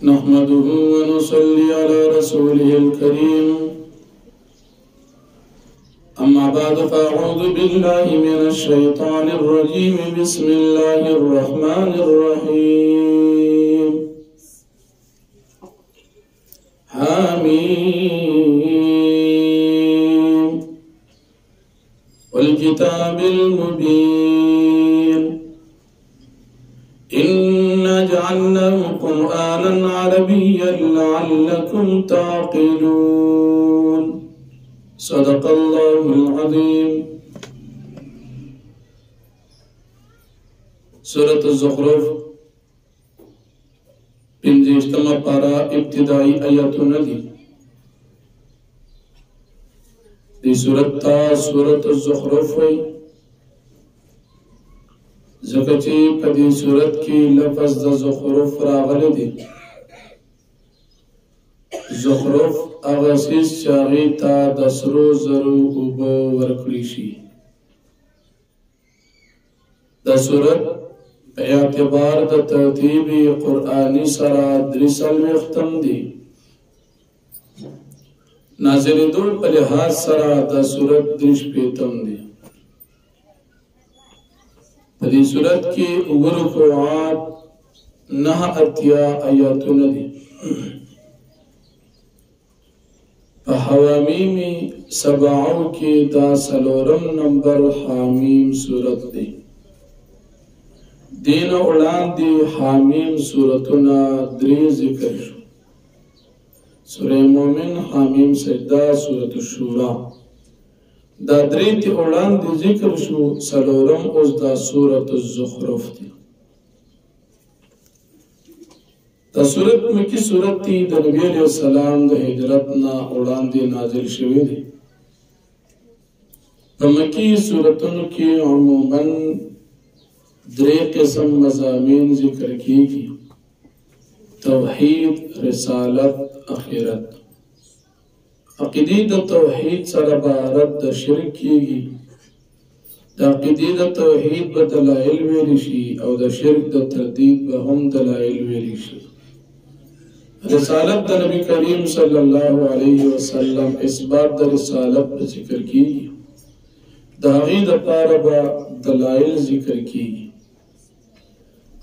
نحمده ونصلي على رسوله الكريم أما بعد فأعوذ بالله من الشيطان الرجيم بسم الله الرحمن الرحيم حميم والكتاب المبين إنا جعلناه قرآنا عربيا لعلكم تعقلون صدق الله العظيم. سورة الزخرف پنځشتمه پارا ابتدائی آیاتونه دي. دې سورت ته سورة الزخرف وایي ځکه چې په دې سورت کې لفظ د زخرف راغلی دی. زخرف هغه څیز چې هغې ته د سرو زرو اوبه ورکړي شي. د سورت په اعتبار د ترتیب قرآني سره 43 دی. نازلېدو په لحاظ سره د سورت 53 دی. په دې سورت کې رکوعات 9 آیاتونه دي. په حوامیم سبعو کې دا 4 نمبر حامیم سورت دی. دین وړاندې حامیم سورتونه 3 ذکر شو. سوره مومن، حامیم سجده، سورت الشورى. دا 3 تی وړاندې ذکر شو. 4 اوس دا سورت الزخرف دی. دا سورت مکی سورت دی. د نبی علیہ السلام د هجرت نه وړاندې نازل شوی دی. په مکی سورتونو کې عموماً 3 قسم مضامین ذکر کیږي: توحید، رسالت، اخرت. عقیدې د توحید سره به رد د شرک کیږي. د عقیدې د توحید به دلایل ویلی شي او د شرک د تردید به هم دلایل ویلی شي. رسالت د نبی کریم صلی الله علیه وسلم اثبات د رسالت په ذکر کیږي. د هغې دپاره به دلایل ذکر کیږي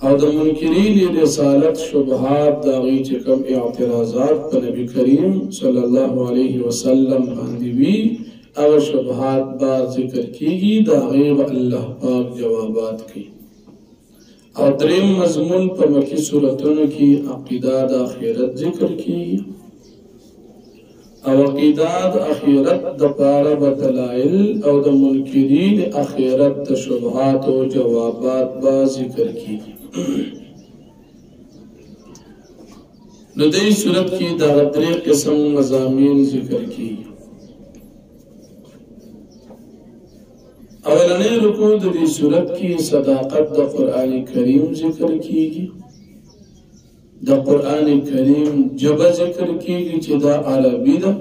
او د منکرین رسالت شبهات د هغې چې کوم اعتراضات په نبی کریم صلی الله علیه وسلم باندې وي هغه شبهات به ذکر کیږي. د هغې به الله پاک جوابات کوي. او 3 مضمون په مکی صورتونو کې عقیده د آخرت ذکر کیږي او عقیده د آخرت دپاره به دلایل او د منکرین آخرت د شبهات او جوابات به ذکر کیږي. نو دې صورت کې دا 3 قسم مضامین ذکر کیږي. اولنې رکوع د دې صورت کې صداقت د قرآن کریم ذکر کیږي. د قرآن کریم ژبه ذکر کیږي چې دا عربي ده.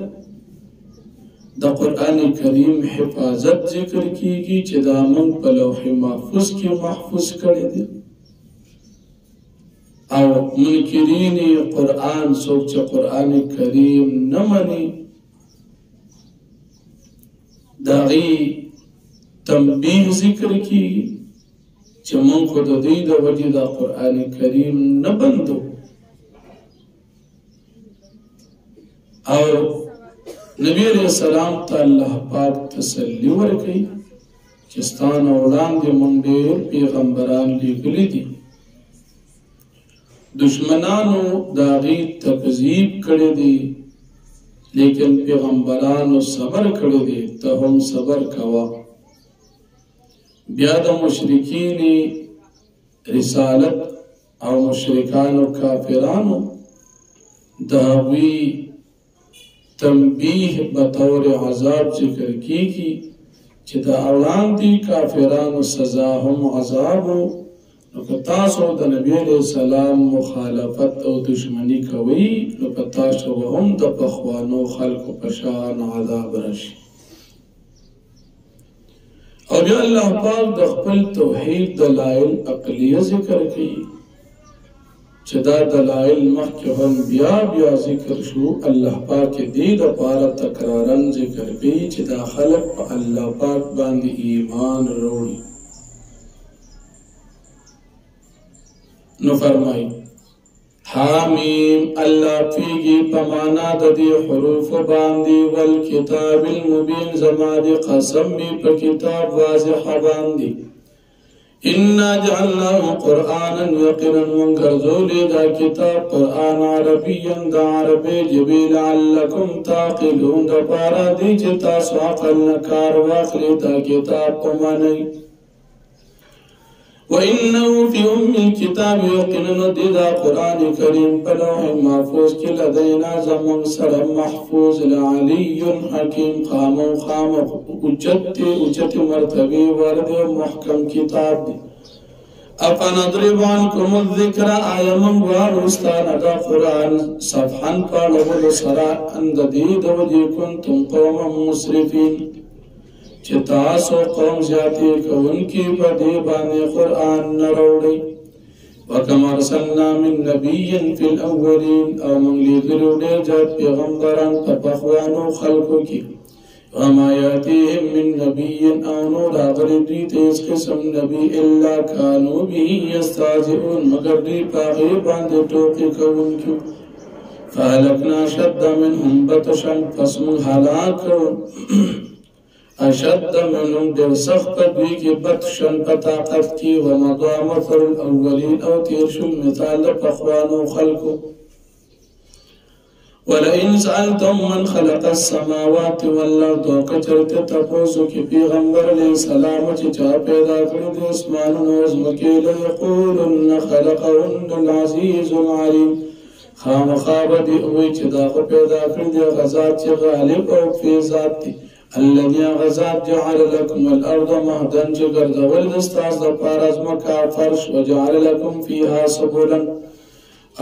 د قرآن کریم حفاظت ذکر کیږي چې دا موږ په لوح محفوظ کې محفوظ کړی دی. او منکرین قرآن څوک چې قرآن کریم نه مني د هغې تنبیه ذکر کیږي چې موږ خو د دوی د وجې د قرآن کریم نه بندو. او نبی علیہ السلام ته الله پاک تسلی ورکوي چې ستا نه وړاندې موږ ډېر پیغمبران لیږلي دي. دشمنانو د هغې تکذیب کړی دی لیکن پیغمبرانو صبر کړی دی. ته هم صبر کوه. بیا د مشرکین رسالت او مشرکانو کافرانو د هغوی تنبیه بطور عذاب ذکر کیږي چې د وړاندې کافرانو سزا هم عذابو. نو که تاسو د نبی علیہ السلام مخالفت او دشمنی کوئ نو په تاسو به هم د پخوانو خلکو په شان عذاب راشي. او بیا الله پاک د خپل توحید دلایل عقلیه ذکر کوي چې دا دلائل مخکې هم بیا بیا ذکر شو. الله پاک دې دپاره تکرارن ذکر کوي چې دا خلق په الله پاک باندې ایمان وروړي. نو فرمایي حامیم الله پیږي په معنا د دې حروف باندې والکتاب المبین زما دې قسم می په کتاب واضح باندې انا جعلناه قرآنا یقینا من ګرځولې دا کتاب قرآن عربیا د عربي ژبې لعلکم تعقلون دپاره دی چې تاسو عقل نه کار واخلئ دا کتاب ومنئ. وَإِنَّهُ فِي أُمِّ الْكِتَابِ يَقِينًا دا قرآن کریم په لوح محفوظ کې لدینا زمون سره محفوظ لعلی حکیم خام اوچت مرتبه ورد محکم کتاب دی. افنضرب عنکم الذکر آیا من واروستان دا قرآن صفحا پالولو سرا اند دید وجی کنتم قوما مسرفین چې تاسو قوم زیاتی کوونکي په دې باندې قرآن نه راوړئ. وکما ارسلنا من نبي فی الاولین او موږ لېږلي ډېر زیات پیغمبران په پخوانو خلکو کې. وما یاتیهم من نبي او نو راغلی دوی ته هېڅ قسم نبي الا کانوا به یستهزئون مګر دوی په هغې باندې ټوکې کوونکي. فهلکنا اشد منهم بطشا پس موږ هلاک کړو اشد منهم ډېر سخت په دوی کې بطشن په طاقت کې ومضى مثل الاولین او تیر شو مثال د پخوانو خلکو. ولئن سألتم من خلق السماوات والارض وکچرته تپوسو کې پیغمبر علیه السلام چې چا پیدا کړي د اسمانونو او ځمکې لیقولن خلقهن العزیز العلیم خامخا به دې ووایي چې دا خو پیدا کړي دی هغه ذات چې غالب او فی ذات دی. الذي غزات جعل لكم الارض مهدا چې ګرځول د ستاسو دپاره ځمکه فرش وجعل لكم فيها سبلا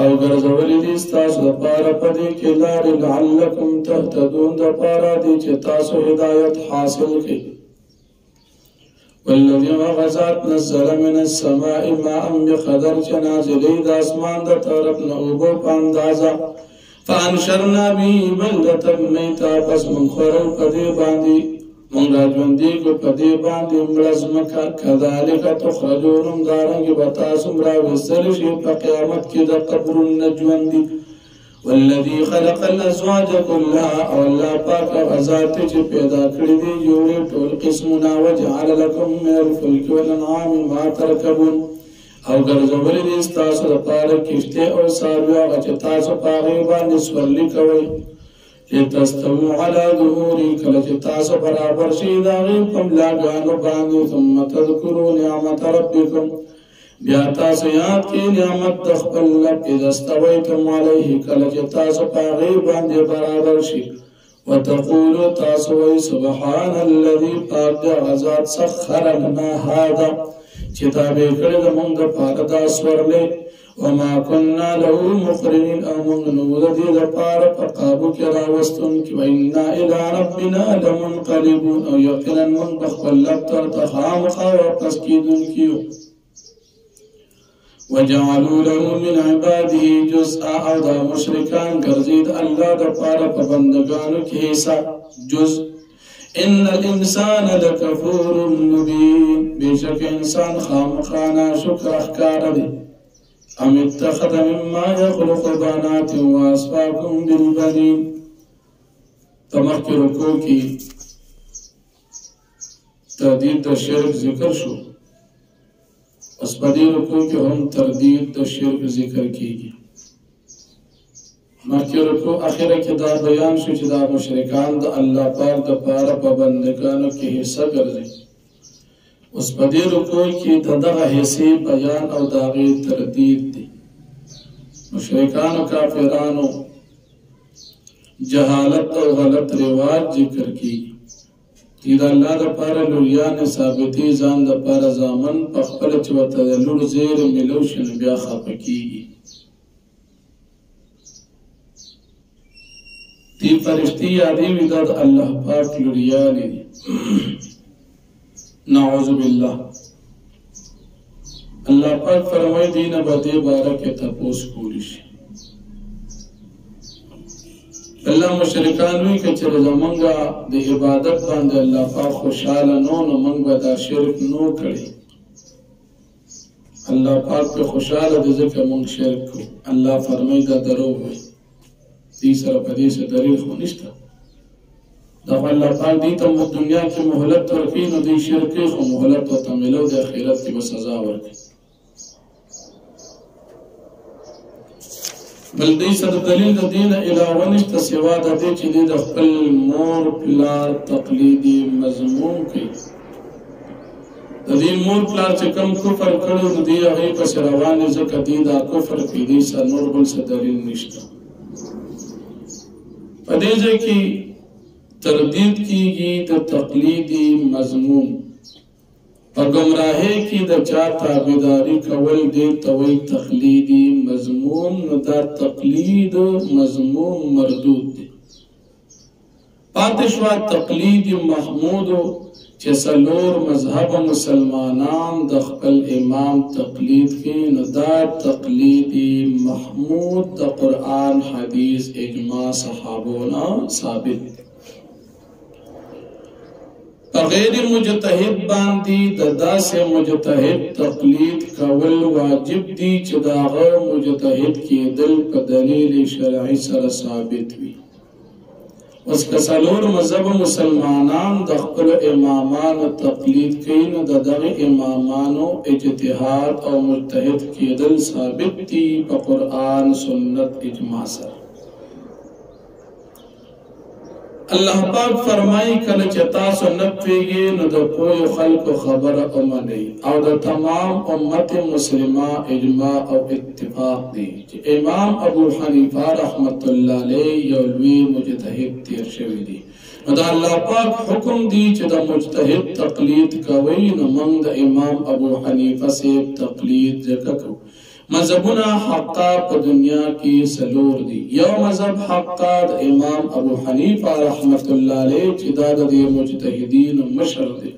او ګرځولې دي ستاسو دپاره په دې کې لارې لعلکم تهتدون دپاره دي چې تاسو هدایت حاصل کړئ. والذي غزات نزل من السماء ماء بقدر چې نازلې د اسمان د طرف نه اوبه په اندازه فانشرنا به بلدة میتا پس من خورل پدې باندې من راژوندي کو پدې باندې مړه ځمکه کذالک تخرجون دارنګې به تاسو راویستل شي په قیامت کې د قبرونه ژوندي. والذي خلق الازواج كلها او الله پاک هغه ذات چې پیدا کړي دي جوړې ټول قسمونه وجعل لكم من الفلك والانعام ما تركبون او ګرځولې دي ستاسو دپاره کښتۍ او څاروي هغه چې تاسو په هغې باندې سورلي کوئ. لتستووا على ظهوري کله چې تاسو برابر شئ د هغې په ملاګانو باندې ثم تذکروا نعمت ربکم بیا تاسو یاد کړئ نعمت د خپل رب اذا استویتم علیه کله چې تاسو په هغې باندې برابر شئ. وتقولوا تاسو وایئ سبحان الذي پاک دی هغه ذات سخر لنا هذا چې تابع کړی د موږ دپاره دا سورلی وما كنا له مقرنین او موږ نه وو د دې دپاره په قابو کې راوستونکي وانا الی ربنا لمنقلبون او یقینا موږ به خپل رب ته خامخا واپس کېدونکي یو. وجعلوا له من عباده جزءا او دا مشرکان ګرځي د الله دپاره په بندګانو کې حصه جزء. ان الانسان لکفور مبین بیشک انسان خامخانا شکر احکار دی. ام اتخذ مما یخلق بنات واسفاکم بالبنین تمخی رکو کی تردید د شرک ذکر شو اس پدی رکو کی هم تردید د شرک ذکر کیگی. مخکې رکوع اخره کې دا بیان شو چې دا مشرکان د الله پاک دپاره په بندګانو کې حصه ګرځي. اوس په دې رکوع کې د دغه حصې بیان او د هغې تردید دی. مشرکانو کافرانو جهالت او غلط رواج ذکر کیږي چې د الله دپاره لویانې ثابتې ځان دپاره زامن په خپله چې ورته د لور زیری میلو شي نو بیا خفه کیږي. تی فرشتی یادی وی دا اللہ پاک لوریانی دی. نعوذ باللہ. الله پاک فرمای دینه با دې باره کې تپوس کولی شي. الله مشرکان وی که چې زمونږه د عبادت باندې الله پاک خوشحاله نو موږ به دا شرک نو کړی. الله پاک په خوشحاله دي ځکه موږ شرک کوو. الله فرمای دا دروغ وي. دې سره په دې څه دلیل خو نشته. دا الله پاک دې ته دنیا کې مهلت ورکړي نو دې شرک خو مهلت ورته ملو د آخرت کې به سزا ورکړي. بل دې سره دلیل د دین علاوه نشته سوا د دې چې د خپل مور پلار تقلیدي مضمون کوي. د دې مور پلار چې کوم کفر کړو نو دې هغه په روان ځکه دې دا کفر کوي. دې سره نور بل څه دلیل نشته. په دې ځای کې تردید کیږي د تقلیدي مضمون. په گمراهۍ کې د چا تابعداري کول دې ته وایي تقلیدي مضمون. نو دا تقلید مضمون مردود دی. پاتې شوه تقلید محمود چې څلور مذهب مسلمانان د خپل امام تقلید کوي. نو دا تقلیدي محمود د قرآن حدیث اجماع صحابونه ثابت دی. غیر مجتهد باندې د داسې مجتهد تقلید کول واجب دي چې د هغه مجتهد کېدل په دلیل شرعي سره ثابت وي. اوس که څلور مذهب مسلمانان د خپل امامانو تقلید کوي نو د دغه امامانو اجتهاد او مجتهد کېدل ثابت دي په قرآن سنت اجماع سره. الله پاک فرمایي کله چې تاسو نه پوهیږئ نو د پوهو خلکو خبره ومنئ او د تمام امت مسلمه اجماع او اتفاق دی چې امام ابو حنیفه رحمت الله علیه یو لوی مجتهد تیر شوی دی. نو د الله پاک حکم دی چې د مجتهد تقلید کوئ. نو موږ د امام ابو حنیفه صاحب تقلید ځکه کوو. مذهبونه حقا په دنیا کې څلور دي. یو مذهب حقا د امام ابو حنیفه رحمت الله علیه چې دا د مجتهدین مشر دی.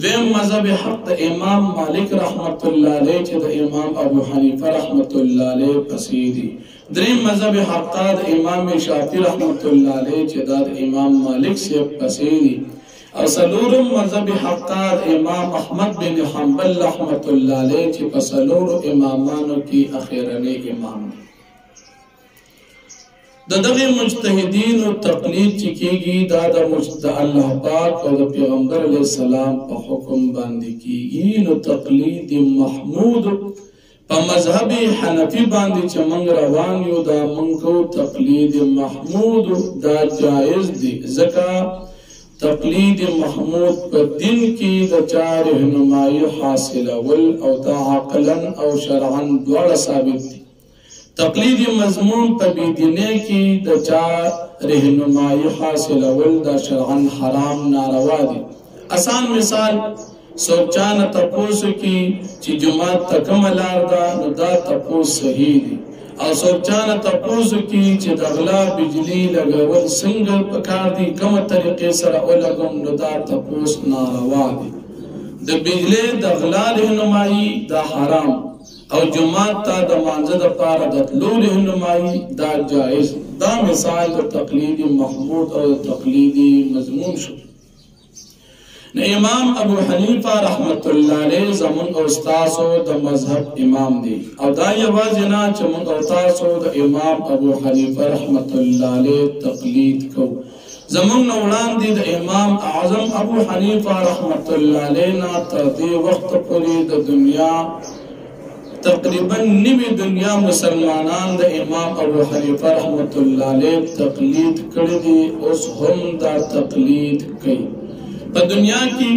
دویم مذهب حق د امام مالک رحمت الله علیه چې د امام ابو حنیفه رحمت الله علیه پسې دي. دریم مذهب حقا د امام شافعی رحمت الله علیه چې دا د امام مالک سے پسې دي. او څلورم مذهب حقا امام احمد بن حنبل رحمت الله علیه چې په څلورو امامانو کې اخیرنی امام دی. د دغه مجتهدینو تقلید چې کېږي دا د الله پاک او د پیغمبر علیه السلام په حکم باندې کېږي. نو تقلید محمود په مذهب حنفي باندې چې موږ روان یو دا موږ تقلید محمود دا جایز دی. ځکه تقلید محمود په دین کې د چا رهنمایي حاصلول او دا عقلا او شرعا دواړه ثابت دي. تقلید مضمون په بېدینۍ کې د چا رهنمایي حاصلول دا شرعا حرام ناروا دي. آسان مثال څوک چا نه تپوس کوي چې جومات ته کومه لار ده نو دا تپوس صحیح دی. او څوک چا نه تپوس کوي چې د غلا بجلی لګول څنګه پکار دي کومه طریقې سره ولګوم نو دا تپوس ناروا دي. د بجلی د غلا رهنمایي دا حرام او جماعت ته د مانځه دپاره د تلو رهنمایي دا جایز. دا مثال د تقلید محمود او تقلیدي مضمون شو. نو امام ابو حنیفه رحمت الله علیه زمون او تاسو د مذهب امام دی. او دا یوازې نه چې موږ او تاسو د امام ابو حنیفه رحمت الله علیه تقلید کوو. زمون نو وړاندې د امام اعظم ابو حنیفه رحمت الله علیه نه تر دې وخت پورې د دنیا تقریبا نیمه دنیا مسلمانان د امام ابو حنیفه رحمت الله علیه تقلید کړی دي. اوس هم دا تقلید کوي. په دنیا کې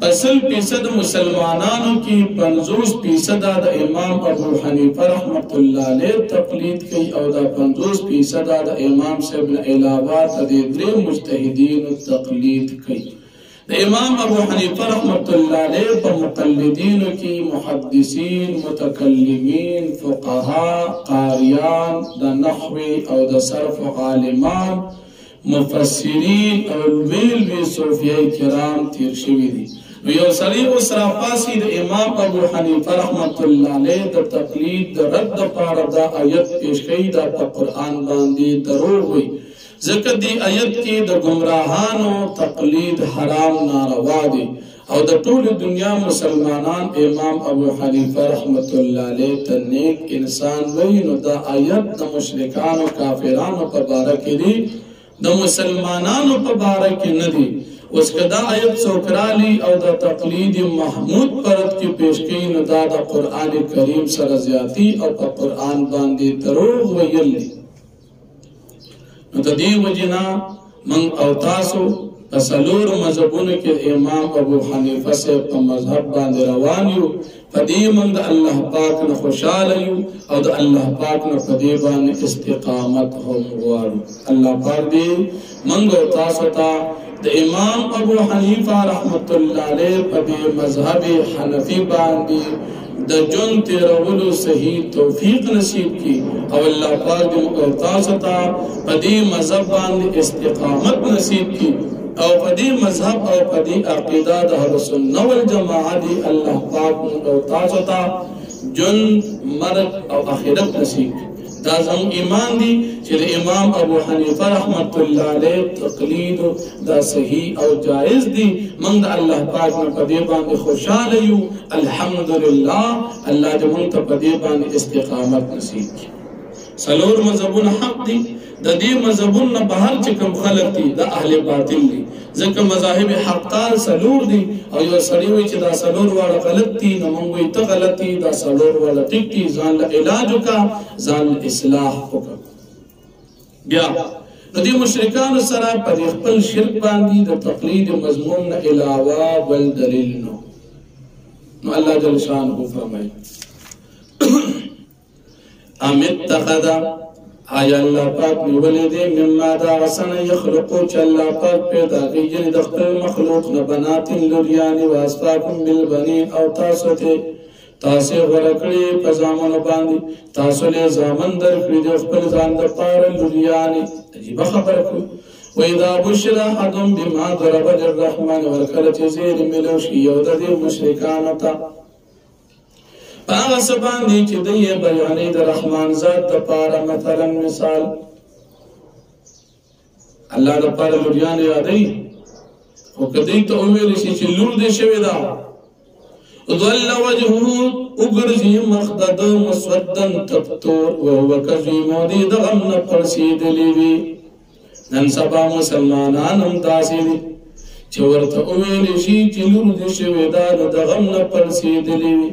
80% مسلمانانو کې 50% د امام ابو حنیفه رحمت الله علیه تقلید کوي او دا 50% د امام صاحب نه علاوه د درې مجتهدین تقلید کوي. د امام ابو حنیفه رحمت الله علیه په مقلدینو کې محدثین، متکلمین، فقها، قاریان، د نحو او د صرف عالمان، مفسرین او ویل وی صوفیای کرام تیر شوی دي. یو سړی اوس راپاسي د امام ابو حنیفه رحمت الله علیه د تقلید د رد دپاره دا آیت پیش کوي دا په قرآن باندې دروغ وي ځکه دې آیت کې د ګمراهانو تقلید حرام ناروا دی او د ټول دنیا مسلمانان امام ابو حنیفه رحمت الله علیه ته نیک انسان وی نو دا آیت د مشرکانو کافرانو په باره کې دی د مسلمانانو په باره کې نه دی اوس که دا آیت څوک رالي او د تقلید محمود پرد کې پیش کوي نو دا د قرآن کریم سره زیاتی او په قرآن باندې دروغ ویل دي نو د دې وجې نه موږ او تاسو په څلورو مذهبونو کې امام ابو حنیفه صاحب په مذهب باندې روان یو په دې موږ د الله پاک نه خوشحاله یو او د الله پاک نه په دې باندې استقامت هم غواړو الله پاک دې موږ او تاسو ته د امام ابو حنیفه رحمت الله علیه په دې مذهب حنفي باندې د جون تیرولو صحیح توفیق نصیب کی او الله پاک دې موږ او تاسو ته په دې مذهب باندې استقامت نصیب کی او په دې مذهب او په دې عقیده د اهل سنت والجماعت دی الله پاک موږ او تاسو ته جون مرګ او آخرت نصیب کی دا زموږ ایمان دی چې د امام ابو حنیفه رحمت الله علیه تقلید دا صحیح او جائز دی موږ د الله پاک نه په دې باندې خوشاله یو الحمدلله الله دې موږ ته په دې باندې استقامت نصیب کړي څلور مذهبونه حق دي د دې مذهبونو بهر چې کوم خلق دي د اهل باطل دي ځکه مذاهب حقدار څلور دي او یو سړی وایي چې دا څلور واړه غلط دي نو موږ وایو ته غلط دي دا څلور واړه ټیک دي ځان له علاج وکړه ځان له اصلاح وکړه بیا د دې مشرکانو سره په خپل شرک باندې د تقلید مضمون نه علاوه بل دلیل نو الله جل شانه فرمایي ام اتخذ آیا الله پاک نیولې دې مما دا غسن یخلقو چې الله پاک پیدا کوي یعنی د خپل مخلوق نه بنات لوریانې واسفاکم بالبنین او تاسو غوره کړي په زامنو باندې تاسو له زامن درکړي د خپل ځان د پاره لوریانې عجیب خبره کوي وإذا بشر أحدهم بما ضرب للرحمن ورکله چې زیر ملو شي یو د دې مشرکانو ته هغه څه باندې چې دوی بیانې د رحمان ذات دپاره مثلا مثال الله دپاره لوریانې یادوي خو که دوی ته وویل شي چې لور دې شوې ده ظل وجهه وګرځي مخ د ده مسودا تبتور وهو کظیم او دې د غم نه پړسېدلې وي نن سبا مسلمانان هم داسې دي چې ورته وویل شي چې لور دې شوې ده نو د غم نه پړسېدلې وي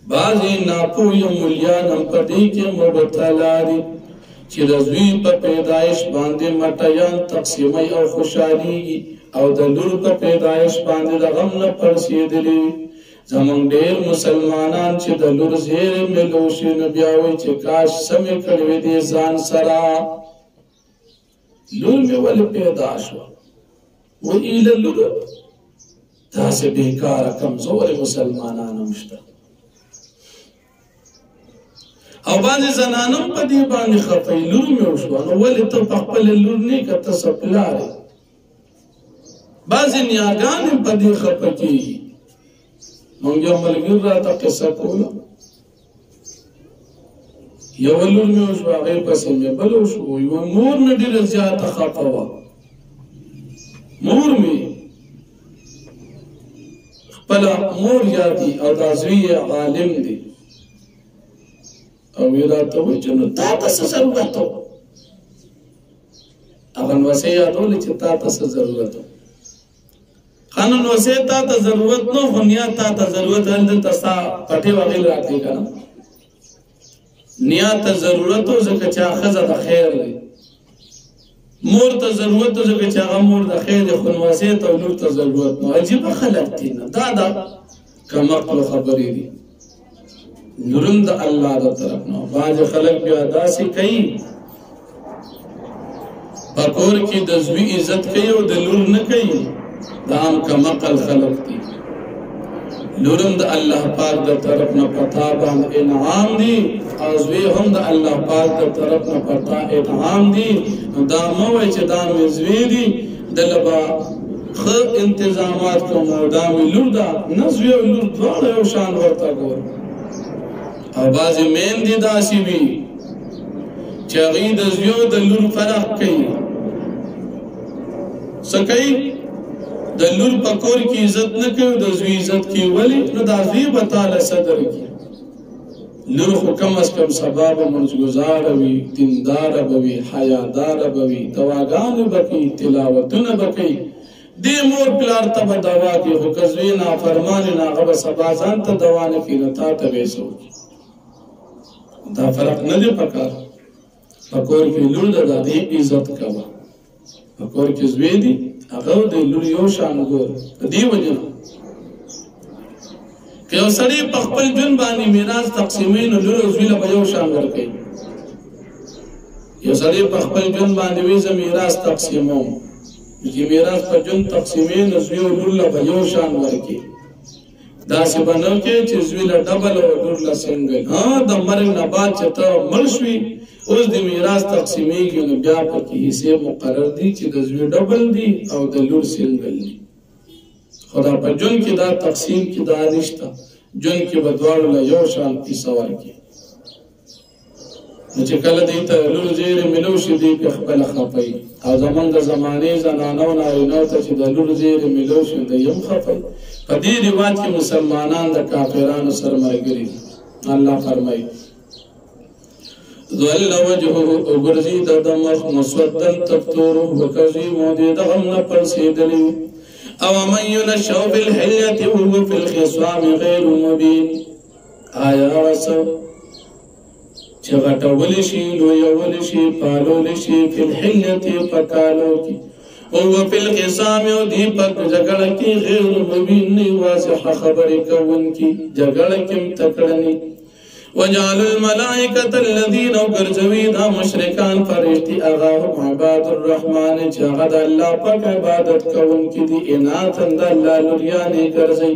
بعضی ناپوی مولیان هم په دې کې مبتلا دي چې د زوی په پیدایش باندې مټیان تقسیمي او خوشحالېږي او د لور په پیدایش باندې د غم نه پړسېدلي زمونږ ډېر مسلمانان چې د لور زیری ملو شي نو بیا وایي چې کاش سمې کړې وې دې ځان سره لور مې ولې پیدا شوه وایي له لور داسې بېکاره کمزورې مسلمانان هم شته او بعضې زنانم په دې باندې خفه لور مې وشوه نو ولې ته په خپله لور نه که ته څه پلار یې بعضې نیاګانې په دې خفه کېږي مونږ یو ملګري راته قصه کوله یوه لور مې وشوه هغې پسې مې بله وشوه یوه مور نه ډېره زیاته خفه وه مور مې خپله مور یادي او دا زوی یې عالم دی او وی راته وایي چې نو تا ته څه ضرورت و هغه نوسې یادولې چې تا ته څه ضرورت و ښه نو نوسې تا ته ضرورت نه خو نیا تا ته ضرورت دلته ستا پټې وغیل راتلې که نه نیا ته ضرورت و ځکه چې هغه ښځه د خیر دی مور ته ضرورت و ځکه چې هغه مور د خیر دی خو نوسې ته لور ته ضرورت نو عجیبه خلک دي نه دا کمقلو خبرې دي نورم د الله د طرف نه بعض خلک بیا داسې کوي په کور کې د زوی عزت کوي او د لور نه کوي دا هم کمقل خلک دي لورم د الله پاک د طرف نه پتا باندې انعام دي او زوی هم د الله پاک د طرف نه پتا انعام دي دا مو وایي چې دا مې زوی دي دله به خو انتظامات کوم او دا مې لور ده نه زوی او لور دواړه یو شان ورته ګورم او بعضې میندې داسې وي چې هغوی د زویو د لور فرق کوي څه کوي د لور په کور کې عزت نه کوي د زوی عزت کوي ولې نو دا زوی به تاله څه درکړي لور خو کم از کم سبا به منځګزاره وي دینداره به وي حیاداره به وي دواګانې به کوي تلاوتونه به کوي دې مور پلار ته به دوا کوي خو که زوی نافرمانې نو هغه به سبا ځان ته دوا نه کوي نو تا ته به یې څه وکړي دا فرق نه دی پکار په کور کې لور ده د هغې عزت کوه په کور کې زوی دي هغه د لور یو شان ګوره په دې وجه نه که یو سړی په خپل ژوند باندې میراث تقسیموي نو لور او زوی له به یو شان ورکوي یو سړی په خپل ژوند باندې وایي زه میراث تقسیموم چې میراث په ژوند تقسیموي نو زوی او لور له به یو شان ورکوي داسې به نه کوي چې زوی له ډبل او لور له سنګل د مرګ نه بعد چې ته مړ شوي اوس د میراث تقسیمېږي نو بیا پکې حصې مقرر دي چې د زوی ډبل دي او د لور سنګل دي خو دا په ژوند کې دا تقسیم کې دا نشته ژوند کې به دواړو له یو شان حصه ورکړي نو چې کله دوی ته لور زیری ملو شي دوی پې خپله خفوي او زمونږ د زمانې زنانو نارینهو ته چې د لور زیری ملو شي دوی هم خفوي په دې رواج کې مسلمانان د کافرانو سره ملګري دي الله فرمایي ظل وجهه وګرځي د مخ مسودن تفتوره وکظیم د غم نه پړسېدلی او من ينشأ في الحلية وهو في الخصام غير مبين آیا وسو چې غټولی شي لویولی شي پالولی شي فی الحلیة پکالو کی وهو فی الخصام او دی پک جګړه کې غیر مبین نه واضح خبرې کوونکی جګړه کې تکړنی وجعل الملائکة الذین وګرځوي دا مشرکان فرشتي هغه عباد الرحمن چې هغه د الله پاک عبادت کوونکي دي اناثا د الله لوریانې ګرځي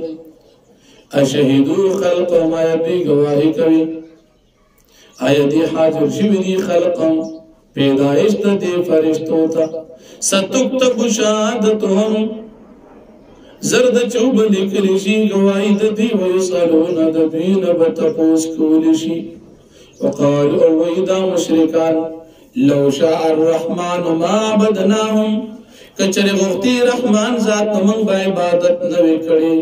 اشهدوا خلقهم آیا دوی ګواهي کوي آیا دی حاضر شوي دي خلقهم پیدایش د دې فرشتو ته ستکتب شهادتهم زرد چوب لیکلی شي گواهی د دوی ویسالون د دوی نه به تپوس کولی شي وقالوا ویدا مشرکان لو شاء الرحمن ما عبدناهم کچره غوښتي رحمان ذات موږ به عبادت نه وی کړی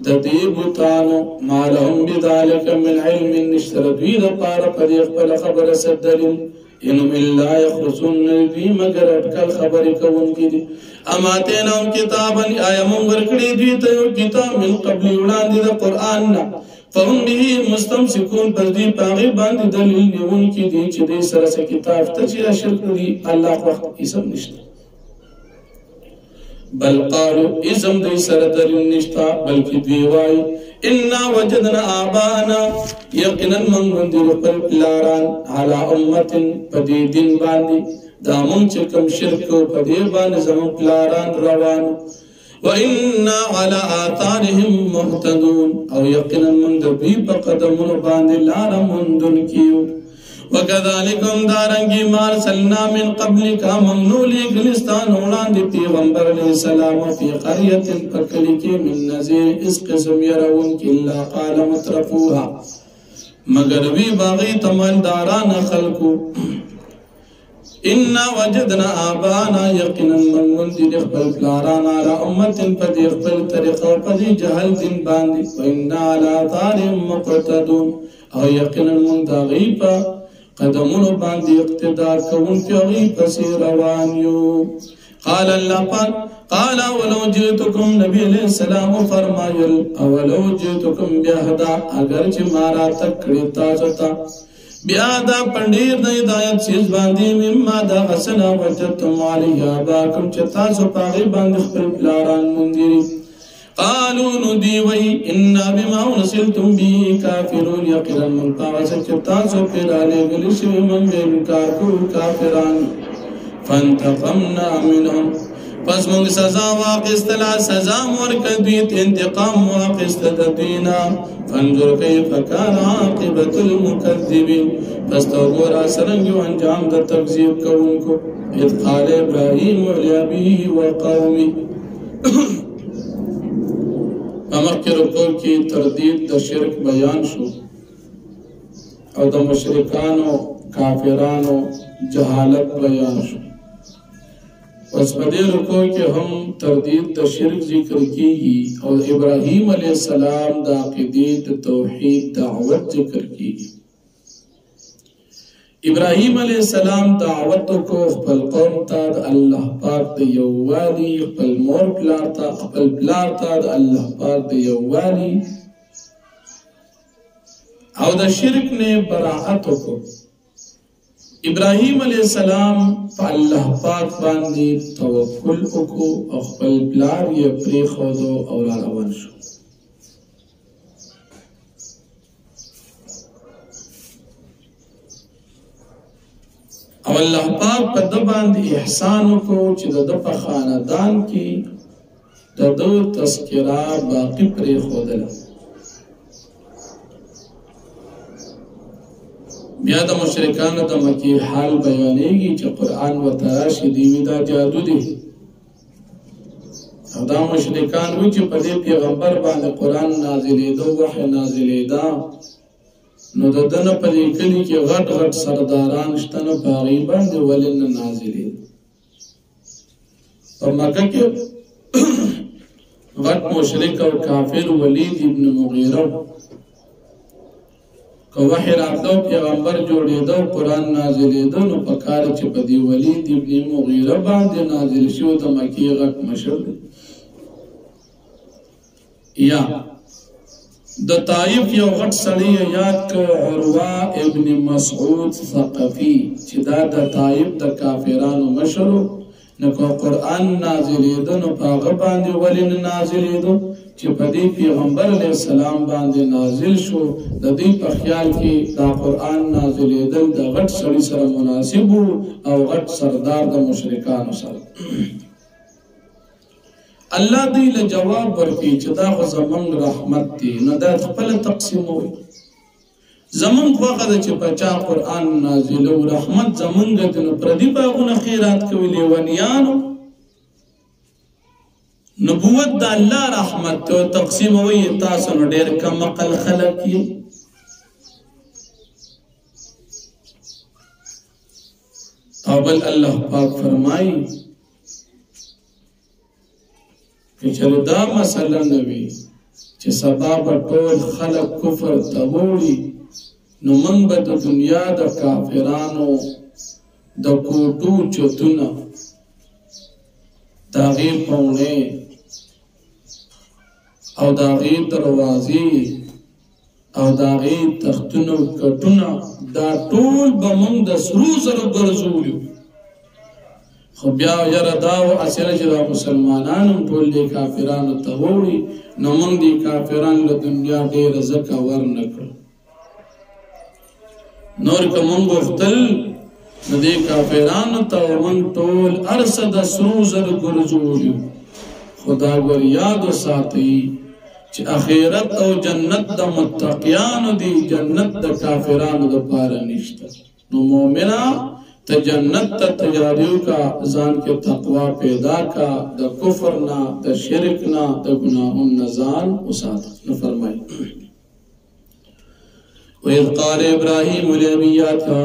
د دې بوتانو ما لهم بذلك من علم نشتر دوی لپاره په دې خپل خبره سدلل انهم الا يخرصون دوی مگر اټکل خبرې کوونکي دي اما تینهم کتابا آیا موږ ورکړي دوی ته یو کتاب من قبل وړاندې د قرآن نه فهم به مستمسکون پس دوی په هغې باندې دلیل نیونکي دي چې دوی سره څه کتاب ته چې شرک دي الله وخت اسم نشته بل قالوا اسم دوی سره دلیل نشته بلکې دوی وایي انا وجدنا آبانا یقینا من غوندې خپل پلاران علی امت په دې دین باندې دا مونږ چې کوم شرک په دې باندې زموږ پلاران روان وإنا على آثارهم مهتدون او یقینا من د دوی په قدمونو باندې لاره موندونکي وكذلكم دارنگی مار سلنا من قبلك ممنولی گلستان وړاندې پیغمبر علیہ السلام فی قرية پکلی من نذیر اس قسم يرون الا قال مترفوها مگر وی باغی تمنداران خلقو انا وجدنا آبانا یقینا من منذ خپل پلاران على امت پدې خپل طریقه پدې جهل دین باندې وإنا على آثارهم مقتدون او یقینا من دا غیبا قدمونو باندې اقتدا کوونکي هغوی پسې روان یو قال الله پاک قال ولو جئتكم نبی علیہ السلام فرمایل اولو جئتكم بهدا اگر چې ما راتګ کړی تاسو ته بیا دا پنډیر د هدایت چیز باندې مما دا حسنا وجدتم علیه آباکم چې تاسو په هغې باندې خپل پلاران موندلي قالوا ندی وی انا بما ارسلتم به کافرون یقینا من پاوسه چې تاسو پې رالېږلي شوي موږ به انکار کوو کافران فانتقمنا منهم پس موږ سزا واخیستله سزا مو ورکړه دوی ته انتقام مو واخیسته د دوی نه فانظر کیف کان عاقبة المکذبین پس ته وګوره څرنګه یو انجام د تکذیب کوونکو اذ قال ابراهیم لابیه وقومه مخکې رکوع کې تردید د شرک بیان شو او د مشرکانو کافرانو جهالت بیان شو. اوس په دې رکوع کې هم تردید د شرک ذکر کیږي او ابراهیم علیه السلام د عقیدې د توحید دعوت ذکر کیږي. ابراهیم علیه السلام دعوت کو خپل قوم ته د الله پاک د یووالي، خپل مور پلار ته، خپل پلار ته د الله پاک د یووالي او د شرک نه براءت کو. ابراهیم علیه السلام په الله پاک باندې توکل وکړو او خپل پلار یې پرېښود او را روان شو. او الله پاک په ده باندې احسان وکړو چې د ده په خاندان کې د ده تذکره باقي پرېښودله. بیا د مشرکانو د مکې حال بیانېږي چې قرآن ورته راشي دوی وي دا جادو دی. او دا مشرکان وي چې په دې پیغمبر باندې قرآن نازلېده، وحی نازلېده، نو د ده نه په دې کلي کې غټ غټ سرداران شته، نو په هغې باندې ولې نه نازلېده. په مکه کې غټ مشرک او کافر ولید ابن مغیره که وحی راتلو پیغمبر جوړېده او قرآن نازلېده، نو په کار چې په دې ولید ابن مغیره باندې نازل شو د مکې غټ مشر دی. یا د طائف یو غټ سړی یاد که عروه ابن مسعود ثقفي چې دا د طائف د کافرانو مشر و، نو که قرآن نازلېده نو په هغه باندې ولې نه نازلېده چې په دې پیغمبر علیه السلام باندې نازل شو. د دې په خیال کې دا قرآن نازلېدل د غټ سړي سره مناسب و او غټ سردار د مشرکانو سره. الله دوی له جواب ورکړي چې دا خو زمونږ رحمت دی، نو دا خپله تقسیموي. زمونږ خوښه ده چې په چا قرآن نازلو، رحمت زمونږ دی، نو پردي باغونه خیرات کوي لیونیانو. نبوت د الله رحمت ته تقسیموي، تاسو نو ډېر کم عقل خلک یې. او بل الله پاک فرمایي که چېرې دا مسله نه وي چې سبا به ټول خلک کفر ته ووړي، نو موږ به د دنیا د کافرانو د کوټو چتونه، د هغې پوڼې او د هغې دروازې او د هغې تختونه کټونه، دا ټول به موږ د سرو زرو ګرځولي. خو بیا یاره دا و اصله چې دا مسلمانان هم ټول دې کافرانو ته ووړي، نو موږ دې کافران له دنیا ډېره ځکه ورنه کړل. نور که موږ غوښتل نو دې کافرانو ته موږ ټول هر څه د سرو زرو ګرځولي. خو دا ګور یاد وساتئ چې آخرت او جنت د متقیانو دی، جنت د کافرانو دپاره نشته. نو مومنه ته جنت ته تیاریو کا، ځان کې تقوا پیدا کا، د کفر نه، د شرک نه، د ګناهونو نه ځان وساته. نو فرمایي وَإِذْ قَالَ إِبْرَاهِيمُ لِأَبِيهِ،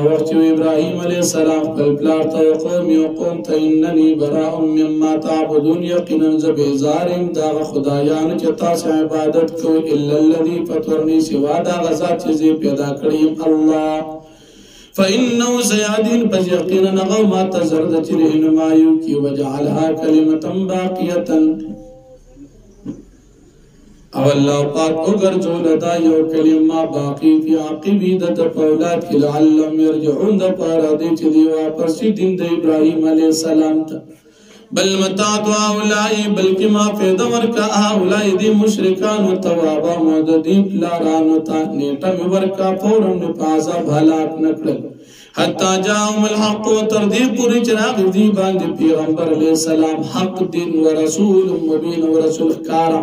وقت ابراهیم علیه السلام خپل پلار ته قومي او قوم ته انني براء مما تعبدون، یقینا زه بیزار یم د هغه خدایانو چې تاسو عبادت کوئ، الا الذي فطرني، سوا د هغه ذات چې زه پیدا کړی یم الله. فإنه سيهدين، پس یقینا هغه ماته زر ده چې رهنمایي وکړي. وجعلها کلمة باقیة، او الله پاک وګرځوله دا یو کلمه باقي فی عقبه د ده په اولاد کې، لعلهم یرجعون، دپاره دی چې دوی واپس شي دین د ابراهیم علیه السلام ته. بل متعت هؤلاء، بلکې ما فایده ورکړه هؤلاء دې مشرکانو ته، وابهمو د دې پلارانو ته نیټه مې ورکړه، فورا مې په عذاب هلاک نه کړل. حتی جاءهم الحق، تر دې پورې چې راغی دې باندې پیغمبر علیه السلام حق دین، ورسول مبین، او رسول ښکاره.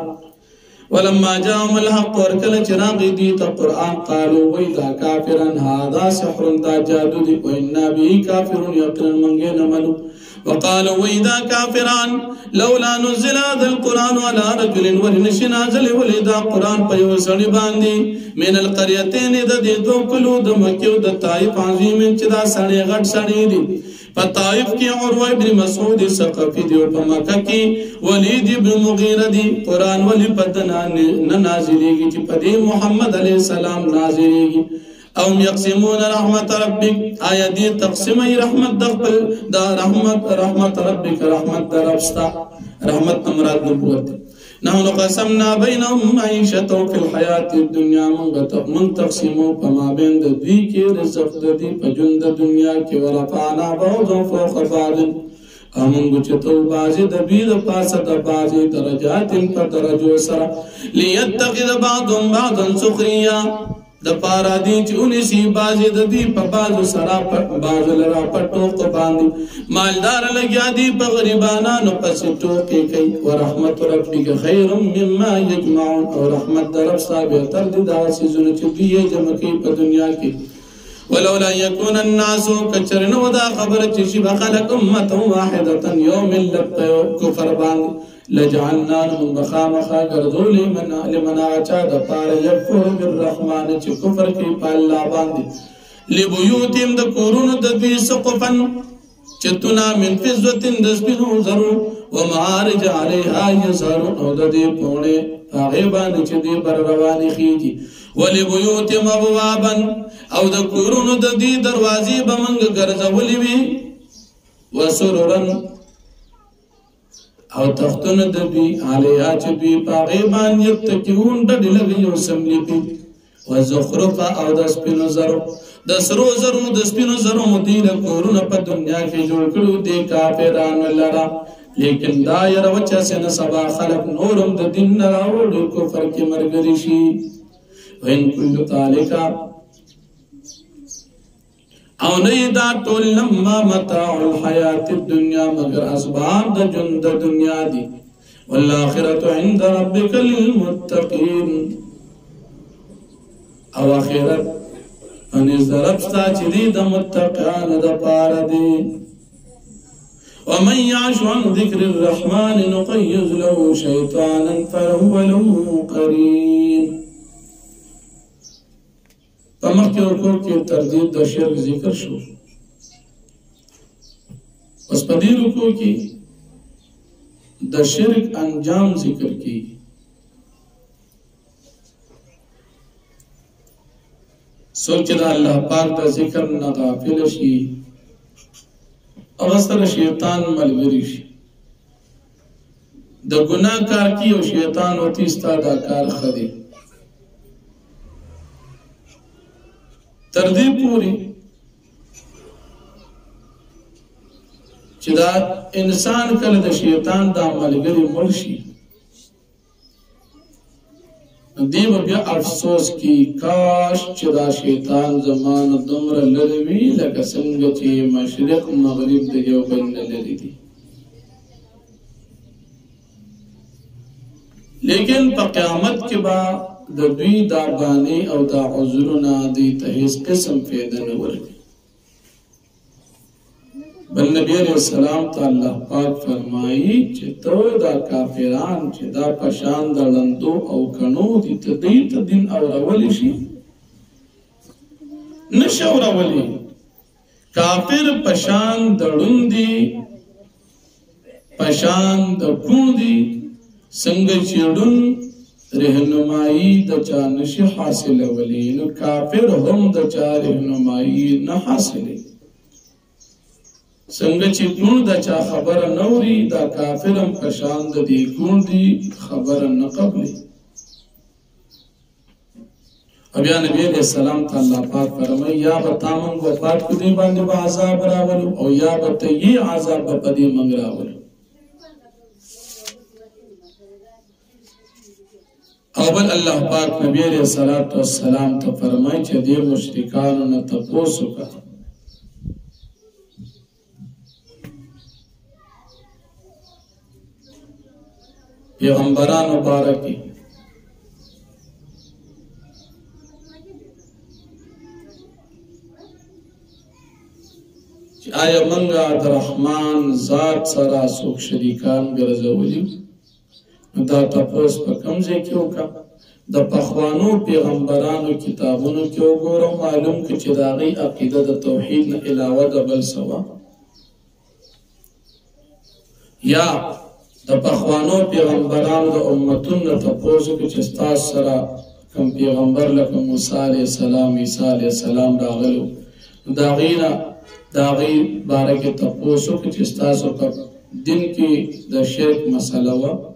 ولما جاءهم الحق ورکل چراغ دیتا قرآن قالوا ویدا کافران هذا سحر دا جادو دی وإنا به کافرون یقنا منگے نمنو وقالوا ویدا کافران لولا نزل هذا القرآن على رجل ورنش نازل ولدا قرآن پیو سڑی باندی من القریتین دا دی دو کلو دا مکیو دا طائف عظیم چدا سڑی غٹ سڑی دی فطائف کی عروہ ابن مسعود ثقفی دی اور مکہ کی ولید ابن مغیرہ دی قرآن ولی پدنا نازلی گی چی پدی محمد علیہ السلام نازلی گی اوم یقسمون رحمت ربک آیا دی تقسیمی رحمت دقبل دا رحمت ربک رحمت دا ربستا رحمت امراد نبوت نحن قسمنا بینهم معیشتو فی الحیات الدنیا من تقسیمو پما بین دا دوی کی رزق دا دی پجن دا دنیا کی ورفعنا بعضا فوق بعض امنگو چتو بازی دا بید پاس دا بازی درجات پر درجو سرا لیتقید بعضم بعضا سخریا دا پارا دی چی انیسی بازی دا دی پا بازو سرا بازو لرا پا ٹوک باندی مالدار لگیا دی پا غریبانانو پس ٹوکی کئی ورحمت ربک خیر مما یجمعون اور رحمت دا رب صابر دی دا سیزن چی دیئے جمکی پا دنیا کی ولولا يكون الناس كچرن ودا خبر چشی بخلق امتا واحدتا یوم اللب کفر باند لجعلنا من بخامخا گردو لمن آچا دا پار یکفر بالرحمن چی کفر کی پالا باندی لبیوتیم دا کورون ددوی سقفا چتنا من فزوتن دسپنو ضرور ومعارج علیہا یزارون او ددی پونے آغیبان چی دی بر روانی خیجی ولبیوتیم ابوابا او دا کورونو دا دی دروازی بمنگ گرزولی وی وسرورن او تختون دا دی آلیا چی دی پاغیبان یتکیون دا دلگی و سملی پی وزخرفا او دا سپینو زرو دا سرو زرو دا سپینو زرو مدیر کورونو پا دنیا کی جوڑ کرو دی کافران لرا لیکن دا یروچا سن سبا خلق نورم دا دن نراو دو کفر کی مرگریشی وین کل تالکا او نئی دا طول لما متاع الحیات الدنیا مگر اسباب دا جن دا دنیا دی والآخرت عند ربک للمتقین او آخرت انیز دا ربستا چلی دا متقیان دا پارا دی ومن یعش عن ذکر الرحمن نقیز له شیطانا فهو له قرین پمخ کے رکوع کے تردید دا شرک ذکر شو اس پدی رکوع کی دا شرک انجام ذکر کی سوچ دا اللہ پاک دا ذکر نہ غافل شی اغسطر شیطان ملگری شی دا گناہ کار کی او شیطان ہوتی استا دا کار خدی تردی پوری چی دا انسان کل دا شیطان دا ملگری مرشی دیو بیا افسوس کی کاش چی دا شیطان زمان دمر لروی لکا سنگ چی مشرق مغرب دیو بین لری دی لیکن پا قیامت کے بعد دا دوی دا بانی او دا عذرنا دی تحیز قسم فیدن ورگی بل نبی علیہ السلام تا اللہ پاک فرمائی چی تو دا کافران چی دا پشان دا لندو او کنو دی تدیت دن او رولی شی نش او رولی کافر پشان دا لندی پشان دا کون دی سنگ چیڑن رہنمائی دا چا نشی حاصل ولی نو کافر ہم دا چا رہنمائی نہ حاصلی سنگ چی کون دا چا خبر نوری دا کافرم پشاند دی کون دی خبر نقبلی اب یا نبی علیہ السلام تا اللہ پاک فرمائی یا بتامن وفات کو دی باندی با عذاب راولو او یا بتایی عذاب با دی منگ راولو اول اللہ پاک نبی علیہ السلام تا فرمائی چا دی مشرکانو نا تپوسو کا پیغمبران مبارکی آیا منگا در رحمان ذات سرا سوک شریکان گرزولی دا تپوس پا کمزے کیوں کا دا پخوانو پیغمبرانو کتابونو کیوں گورو معلوم که چی داغی عقیده دا توحید نا علاوه دا بل سوا یا دا پخوانو پیغمبرانو دا امتون نا تپوسو که چستاس سرا کم پیغمبر لکم موسیٰ علیہ السلام عیسیٰ علیہ السلام داغلو داغینا داغی بارک تپوسو که چستاسو کا دن کی دا شرک مسئلہ وا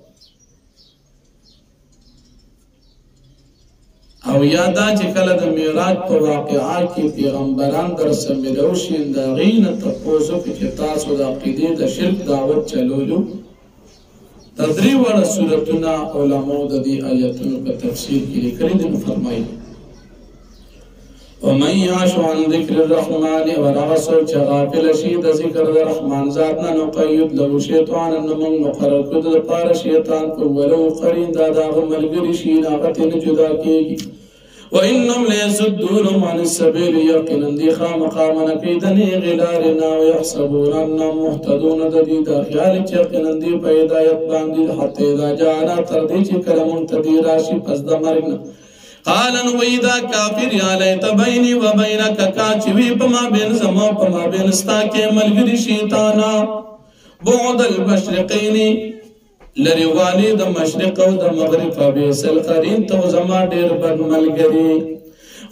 او یادا چې کله د معراج په واقعا کې پیغمبران در سمېدو شي د هغې نه تپوس وکړي چې تاسو د عقیدې د شرک دعوت چلولو دا درې واړه سورتونه علماو د دې آیتونو په تفسیر کې لیکلي دي نو فرمایي ومن یعش عن ذکر الرحمن ورغه څوک چې غافل شي د ذکر د رحمان ذات نه نقید له شیطانا نو موږ مقرر کړو د پاره شیطان په ولو قرین دا د هغه ملګري شي نه هغه ترې نه جدا کېږي وانهم ليصدونهم عن السبيل یقینا دي خامخا منع کوي د نیغې لارې نه ویحسبون انهم مهتدون د دې دا خیال چې یقینا دي په هدایت باندې حتی اذا جاءنا تر دې چې کله مونږ ته دې راشي پس د مرګ نه قال نویدا کافر یا لیت بینی و بینک کاچوی پما بین زما پما بین ستا کے ملگری شیطانا بعد المشرقین لریوالی دا مشرق و دا مغرب فبیس القرین تو زما دیر بد ملگری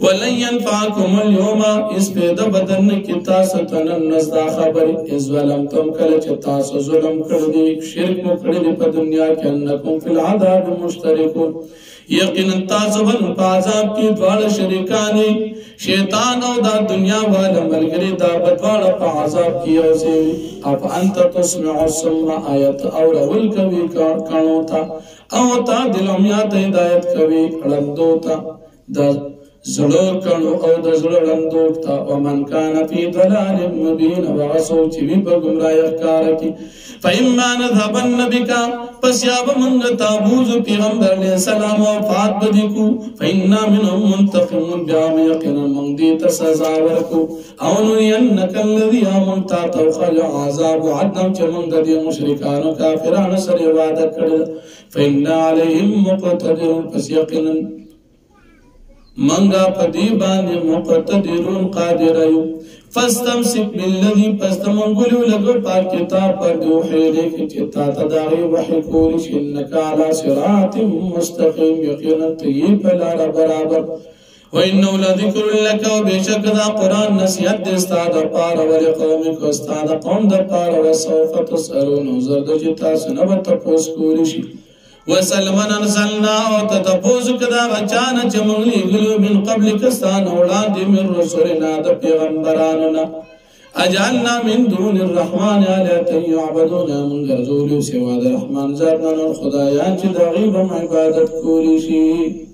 ولن ينفعكم اليوم اس پیدا بدن کی تاسو تنن نزدا خبر از ظلمتم کله چې تاسو ظلم کړی شرک مو کړی په دنیا کې انکم فی العذاب مشترکون یقینا تاسو په عذاب کې دواړه شریکانی شیطان او دا دنیا والا ملګری دا بدواړه په عذاب کې اوسي اف انت تسمع الصم آیت او رول کوي کانو تا او تا دلم یا ته ہدایت کوي لندو تا دا زړه کڼو او د زړه ړندو ته ومن کان فی ضلال مبین هغه څوک چې وي په ګمراهۍ ښکاره کې فإما نذهبن بک پس یا به موږ تابوزو پیغمبر علیه السلام وفات به دې کړو فإنا منهم منتقمون بیا به یقینا موږ دې ته سزا ورکړو او نرینک الذي موږ تا ته وښیو عذاب عدم چې موږ د دې مشرکانو کافرانو سره وعده کړې فإنا علیهم مقتدرون پس یقینا منگا پدی باندې مقتدرون قادر یو فاستمسک بالذی پس تمنګلو لګو پاک کتاب پر دوه لیکي چې تا تداغي وحی کول شي انک علی صراط مستقیم یقینا تی په لار برابر و انه لذکر لک و بشک دا قران نصیحت د استاد پار ول قوم کو استاد قوم د پار و سوف تسالون زرد چې تاسو نه تاسو کول شي وسلمن انزلنا او تتپوز کدا بچانا چمغلی گلو من قبل کستان اولاد من رسولنا دا پیغمبراننا اجعلنا من دون الرحمن آلیتا یعبدونا من گرزولیو سوا دا رحمان ذاتنا خدایان چی دا غیبم عبادت کولی شی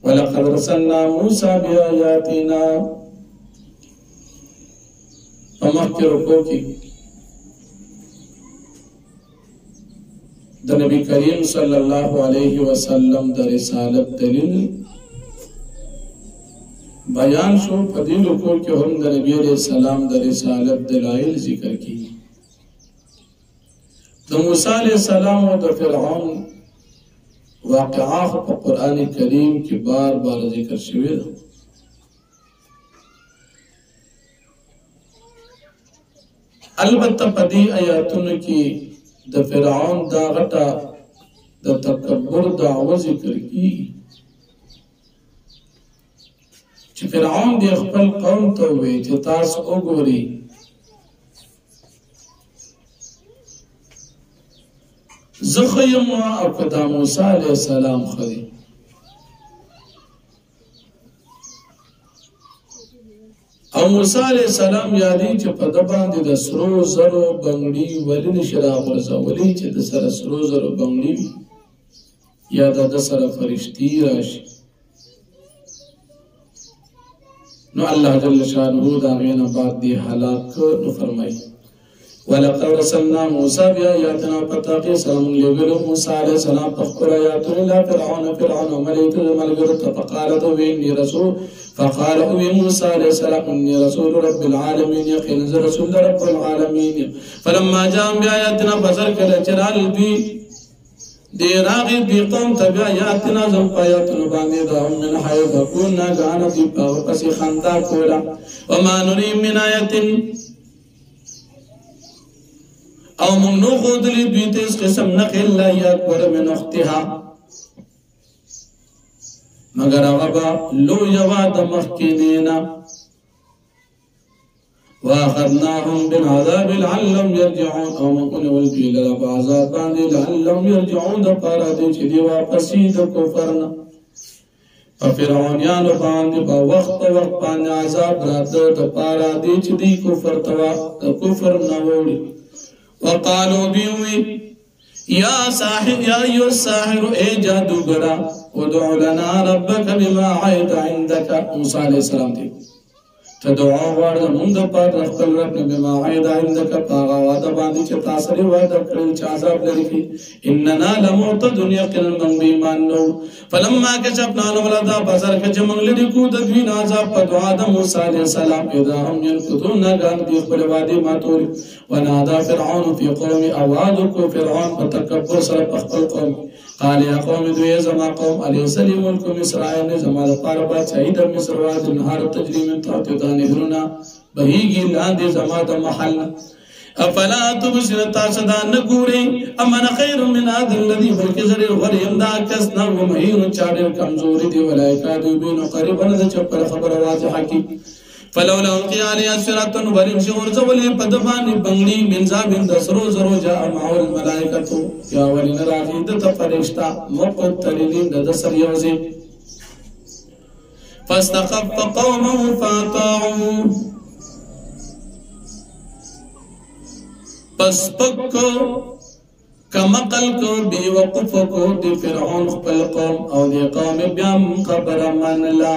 ولقد رسلنا موسیٰ بی آیاتنا فمحکی رکو کی د نبی کریم صلی الله علیه وسلم د رسالت دلیل بیان شو په دې لکو کې هم د نبی علیہ السلام د رسالت دلایل ذکر کی د موسی علیہ السلام او د فرعون واقعات په قران کریم کې بار بار ذکر شوی ده البته په دې آیاتونو کې د فرعون دا غټه د تکبر دعوه ذکر کی چې فرعون د خپل قوم ته وی چې تاسو وګورئ زخیم او کدا موسی علیہ السلام خدي او موسی علیہ السلام یادی چې په د باندې د سرو زرو بنگړي ولې نشي راغورځولې چې د سره سرو زرو بنگړي یا د سره فرشتي راشي نو الله جل شانه دا غینه بعد دی حالات نو فرمایي ولقد رسلنا موسى بآياتنا فتاقي سلام لغلو موسى عليه السلام فقل آياتنا إلى فرعون وملئه الملغرط فقال أبي موسى عليه السلام إني رسول رب العالمين يقين رسول رب العالمين فلما جاءهم بآياتنا فزر كالجلال بي دیراغی دی قوم تبی آیاتنا زم پایاتنا باندی داهم من حیث کوننا گانا دی پاو پسی خندا کولا وما نریم من آیت او منو خودلی دویت اس قسم نقل لا اکبر من اختها مگر اغبا لو یواد مخینینا وَأَخَذْنَاهُمْ بِالْعَذَابِ لَعَلَّهُمْ يَرْجِعُونَ او مکن والجی لرب عذاب باندی لعلهم يرجعون دا پارا دی چی دی واپسی دا کفرنا ففرعونیانو باندی با وقت باندی عذاب رات دا پارا دی چی دی کفر توا دا کفر نووڑی وقالو بیوی یا ساحر یا ایو ساحر اے جادوگرا ادعو لنا ربک بما عید عندک موسیٰ علیہ السلام دی تدعو وارد مند پات رخل رب بما عید عندک پاغا وعدہ باندی چه تاثری وعدہ کرل چازاب لرکی اننا لمعتد یقن من بیمان نو فلما کشفنا نولدا بزر کچمنگ لرکو ددوین عذاب پدعا دا موسیٰ علیہ السلام اذا هم ینفتون نگان دیخ بلوادی ماتوری ونادا فرعون فی قوم اوادو کو فرعون فتکبر سر پخبل قوم قال یا قوم دوی زما قوم علیہ سلیم ملک مصر آئین زما پاربا چاہید مصر واد نهار تجری من تحت دانهرنا بهیگی لاندی زما دا محلنا افلا تبصر تاسدا نگوری امن خیر من هذا الذي بلک زریر غریم دا کسنا ومهین چاڑر کمزوری دی ولائکا دوبین قریبا دا چپر خبر واضح کی فلولا القي عليه اسرة ورم شعور زولي پدفاني بنگلي منزا من دسرو زرو جاء معه الملائكة يا ولين راغي دت فرشتا مقتلين دسر يوزي فاستخف قومه فاطاعوا پس پکو کمقل کو بی وقف کو دی فرعون خپل قوم او دی قوم بیام خبر من لا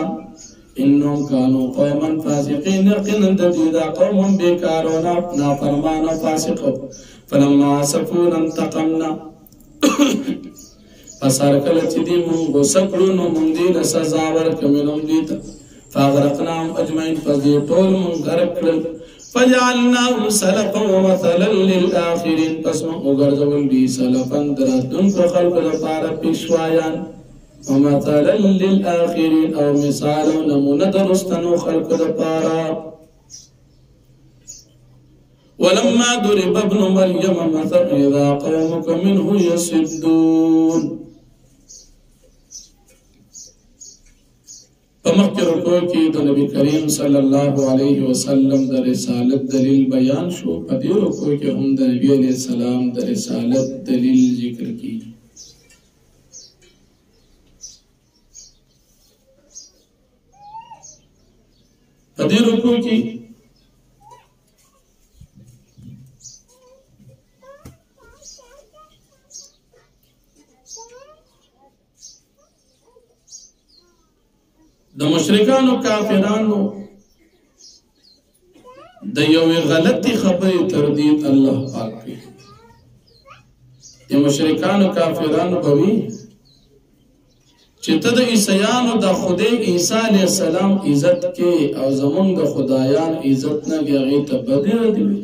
انهم كانوا قوما فاسقين يقينا تجدا قوم بكارونا نافرمانا فاسقوا فلما اسفونا انتقمنا فساركل چدي من غسکړو نو من دي سزا ورکمنم ديتا فاغرقناهم اجمعين فذي طول من غرق فجعلناهم سلفا ومثلا للاخرين فاسمع وغرزول دي سلفا دراتن خلق لپاره پیشوایان ومثلا للآخرين او مثالا نمونه درستنو خلق دپارا ولما ضرب ابن مريم مثلا اذا قومك منه يصدون فمخی رکو کی تو نبی کریم صلی اللہ علیہ وسلم در رسالت دلیل بیان شو پدی رکو کی ہم در نبی علیہ السلام در رسالت دلیل ذکر کی پدی رکو کی د مشرکانو کافرانو د یوې غلطی خبرې تردید الله پاک کوي د مشرکانو کافرانو بوي چې ته د عیسایانو د خدای عیسی علیه السلام عزت کې او زمونږ د خدایان عزت نه هغې ته بدې ردې وي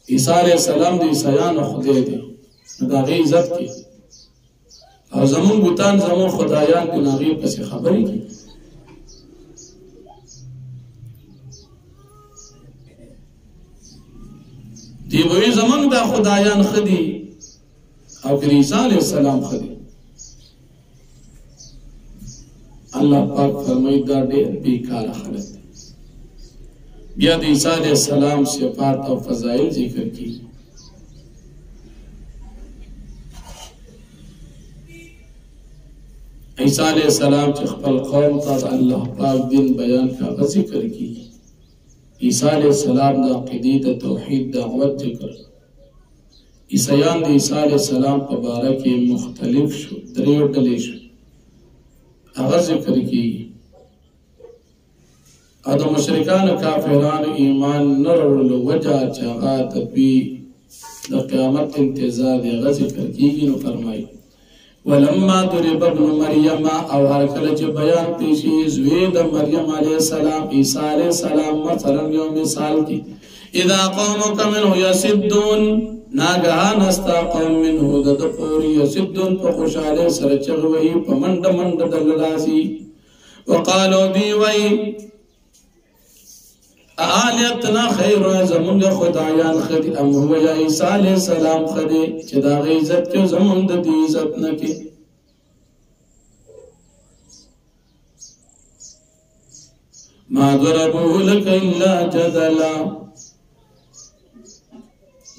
عیسی علیه السلام د عیسایانو خدای دی نو د هغې عزت کې او زمون بوتان زمون خدایان د ناغي پسې خبرې کی دی وی زمون د خدایان خدي او عیسی علیہ السلام خدي الله پاک فرمایي دا ډېر بیکار خلک بیا د عیسی علیہ السلام صفات او فضائل ذکر کی عیسی علیہ السلام چې خپل قوم ته الله پاک دین بیان کا ذکر کی عیسی علیہ السلام د عقیدې د توحید دعوت ذکر عیسایان د عیسی علیہ السلام په باره کې مختلف شو دریو ډلې شو هغه ذکر کی او د مشرکان کافران ایمان نرولو وجه چاغا تدوی د قیامت انتظار دی غا ذکر کیږي نو فرمایي ولما ضرب ابن مریم او هر کله چې بیان پیشي زوی د مریم علیه السلام عیسی علیه السلام مثلا یو مثال کی اذا قومك منه يسدون ناګهان استا قوم منه د پوری يسدون په خوشاله سره چغوي په منډ منډ دلراسي وقالوا دی وای آلیتنا خیر زمونږ خدایان خدي ام هو یا عیسی علیہ السلام خدي چې دا غي عزت کې زمونږ د دې عزت نه کې ما ضربوا لك الا جدلا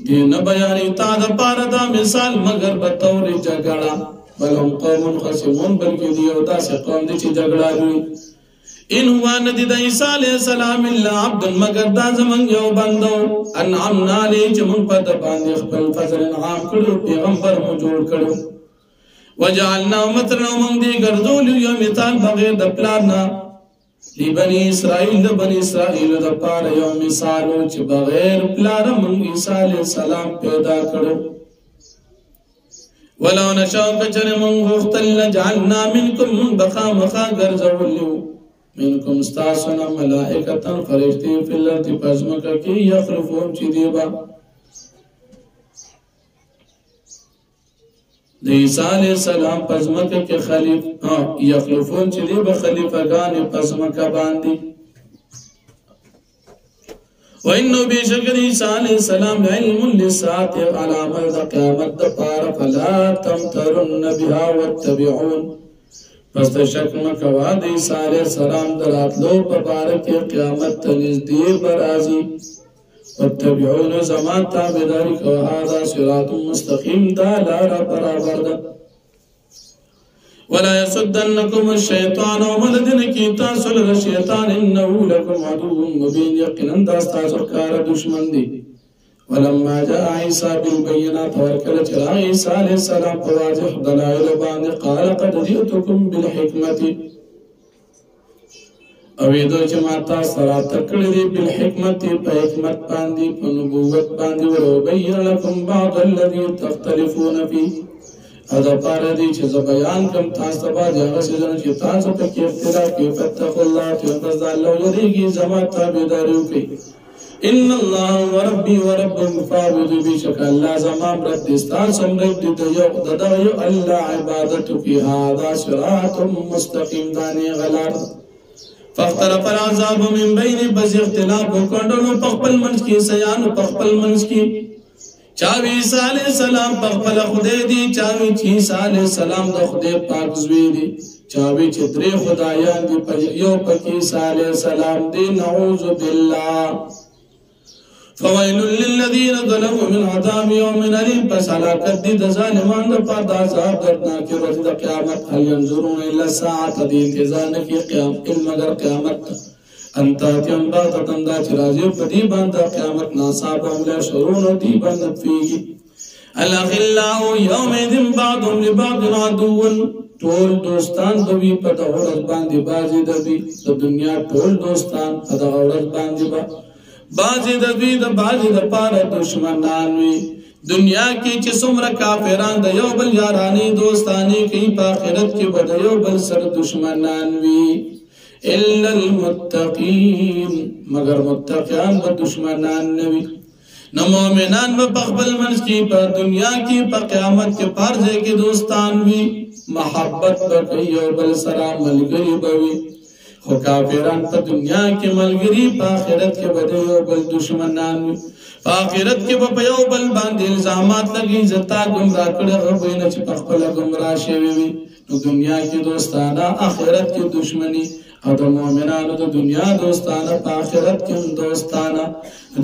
دې نه بیانې تا د پاره دا مثال مگر به تور جګړه بل هم قوم خصمون بلکې دی او تاسو قوم دي چې جګړه کوي ان هو ندی د عیسی علیہ السلام الا عبد مگر دا زمون یو بندو انعمنا علی چې مون په د باندې خپل فضل انعام کړو پیغمبر مو جوړ کړو وجعلنا مثلا من دی ګرځول یو مثال بغیر د پلان نه لبنی اسرائیل د بنی اسرائیل د پاره یو مثال چې بغیر پلان مون عیسی علیہ السلام پیدا کړو ولو نشاء کچر من غختل جعلنا منکم من بقا مخا ګرځولیو منکم استاسنا ملائکتن فرشتی فی الارض پزمکا کی یخلفون چی دیبا عیسی علیہ السلام پزمکا کی خلیف یخلفون چی دیبا خلیفگان پزمکا باندی وَإِنَّهُ بِشَكْرِ عیسی علیہ السلام علم للساعة علامت دا قیامت دا پار فلا تمترن بها واتبعون پس شک مکوا د عیسی علیہ السلام دراتلو په باره کې قیامت ته نږدې برازي واتبعون زما تابعداري کوه هذا صراط مستقیم دا لار برابر ده ولا يصدنكم الشيطان وملدن کی تاسو له شیطان انه لكم عدو مبين یقینا دا تاسو کار دشمن دی ولما جاء عيسى بالبينات وركل چرا عيسى عليه السلام واضح دلائل باندې قال قد جئتكم بالحكمه اویدو چې ماتا سره تکړه دي بالحکمت په حکمت باندې په نبوت باندې وبين لكم بعض الذي تختلفون فيه ادا پاره دي چې بیان کوم تاسو ته هغه څه چې تاسو په کې اختلاف کې فتقوا الله چې بس الله یریږي زما تابعداري وکړي ان الله وربي وربكم فاعبدوا بشك الله زمان رب دستان سمرب دي یو ددایو الله عبادت في هذا صراط مستقيم داني غلار فاختلف العذاب من بين بز اختلاف وکړو پخپل منځ کې سيان پخپل منځ کې چاوي عيسى عليه السلام پخپل خدای دي چاوي عيسى عليه السلام د خدای پاک زوی دي چاوي چې درې خدایان دي یو پکې عيسى عليه السلام دي نعوذ بالله فويل للذين ظلموا من عذاب يوم أليم پس هلاکت دي د ظالمان د پاره د عذاب دردناک ورځ د قیامت هل ينظرون الا الساعه دي انتظار نه کی قیامت مگر قیامت انت تم باتن دا چې راځي په دې باندې قیامت ناصاب هم له شرون دي باندې فيږي الاخلاء يومئذ بعضهم لبعض عدو ټول دوستان دوی په دغه باندې بازي دوی د دنیا ټول دوستان په دغه باندې بازی د دوی د بازی د پاره دشمنان وي دنیا کې چې څومره کافران د یو بل یارانی دوستانی کوي په آخرت کې به د یو بل سره دشمنان وي الا المتقین مگر متقیان به دشمنان نه وي نو مؤمنان به خپل منځ کې په دنیا کې په قیامت کې پرځه کې دوستان وي محبت به یو بل سره ملګری به وي خو کافران په دنیا کې ملګری په آخرت کې به یو بل دشمنان وي په آخرت کې به یو بل باندې الزامات لګي زتا گمراه کړي غوښنه چې په خپل گمراه شوی وي نو دنیا کې دوستانه آخرت کې دشمنی او د مؤمنانو د دنیا دوستانه په آخرت کې دوستانه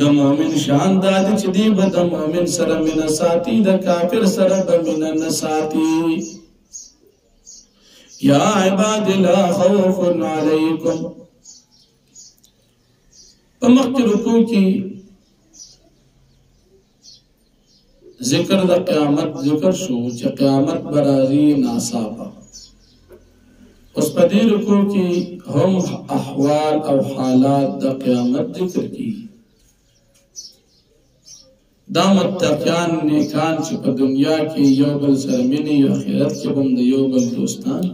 د مؤمن شان د چې دی به د مؤمن سره مینه ساتي د کافر سره به مینه نه ساتي یا عباد لا خوف علیکم په مخکې رکوع کې ذکر د قیامت ذکر شو چې قیامت برازي ناصابه اس په دې رکوع کې هم احوال او حالات د قیامت ذکر کی دا متقیان نیکان چې په دنیا کې یو بل سره مینې او آخرت کې هم د یو بل دوستان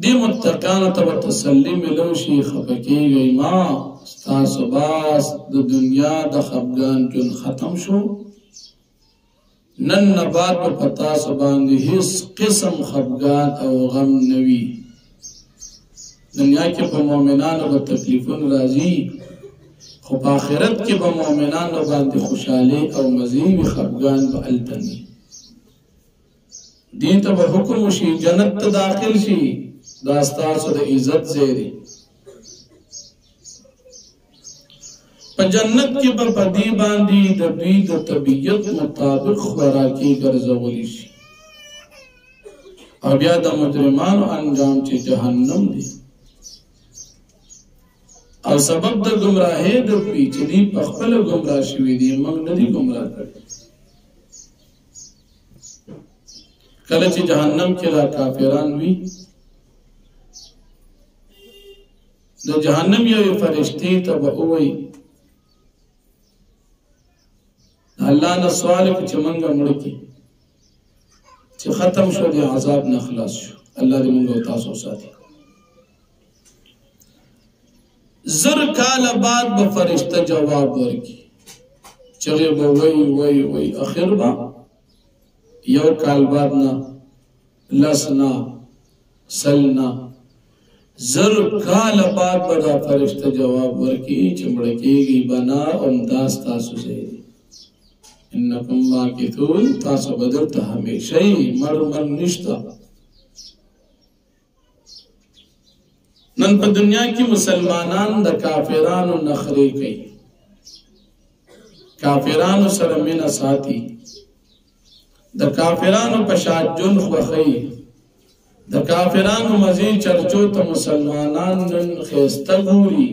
دې متقیانو ته به تسلي ملو شي خفه کېږئ ما ستاسو باس د دنیا د خفګان ژوند ختم شو نن نه بعد به په تاسو باندې هېڅ قسم خفګان او غم نه وي دنیا کې په مؤمنانو به تکلیفونه راځي خو په آخرت کې به مؤمنانو باندې خوشحالي او مزې وي خفګان به هلته نه وي دې ته به حکم وشي جنت ته داخل شي دا ستاسو د عزت ځای دی په جنت کې به په دې باندې د دوی د طبیعت مطابق خوراکي ګرځولی شي او بیا د مجرمانو انجام چې جهنم دی او سبب د گمراهۍ د دوی چې دوی په خپله ګمراه شوي دي موږ نه دي ګمراه کړي کله چې جهنم کې دا کافران وي د جهنم یو فرشتې ته به ووایي الله نه سوال کوي چې موږ مړ کړي چې ختم شو د عذاب نه خلاص شو الله دې موږ او تاسو ساتي زر کال بعد به فرشته جواب ورکړي چې به وای اخر به یو کال بعد نه لس نه سل نه زر کال بعد به دا فرشته جواب ورکړي چې مړ کېږي بنا امدا ستاسو ځای دی انکم ماکثون تاسو به دلته همیشه مړ نشته نن په دنیا کې مسلمانان د کافرانو نخرې کوي کافرانو سره مینه ساتي د کافرانو په شان ژوند خوښوي د کافرانو مزید چرچو ته مسلمانان نن ښایسته ګوري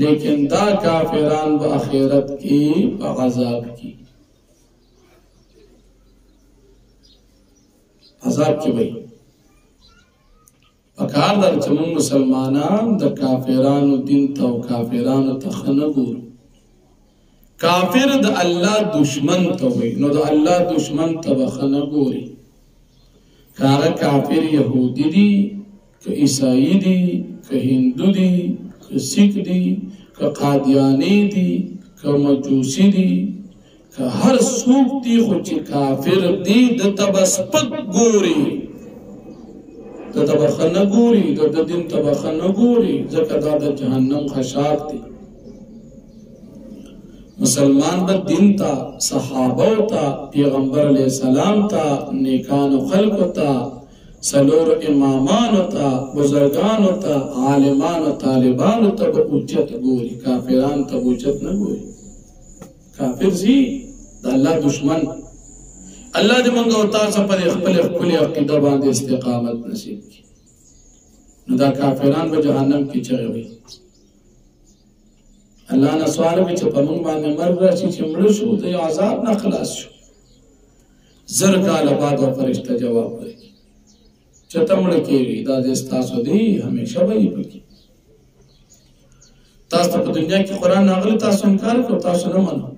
لیکن دا کافران په آخرت کې په عذاب کې عذاب کې وي پکار در چې موږ مسلمانان د کافرانو دین ته او کافرانو ته ښه نه ګورو کافر د الله دشمن ته وي نو د الله دشمن ته به ښه نه ګوري که هغه کافر یهودي دي که عیسائی دي که هندو دي که سیک دي که قادیانی دي که مجوسی دي که هر څوک دي خو چې کافر دي دته به سپک ګوري دته به ښه نه ګوري د دین ته به ښه نه ګوري ځکه دا د جهنم خشاک دی مسلمان به دین تا صحابه تا پیغمبر علیہ السلام تا نیکان خلق تا سلور امامان تا بزرگان تا عالمان طالبان تا به اوچت ګوري کافران ته اوچت نه ګوري کافر زی د الله دشمن الله دې موږ او تاسو په خپل عقیده باندې استقامت نصیب کړي نو دا کافران به جهنم کې چغوي الله نه سوال وکړي چې په موږ باندې مرګ راشي چې مړ شو د عذاب نه خلاص شو زر کال بعد فرشته جواب ورکړي چې ته مړ کېږي دا دې ستاسو دی همیشه به یې پکې تاسو په دنیا کې قرآن راغلی تاسو انکار کوئ تاسو نه منئ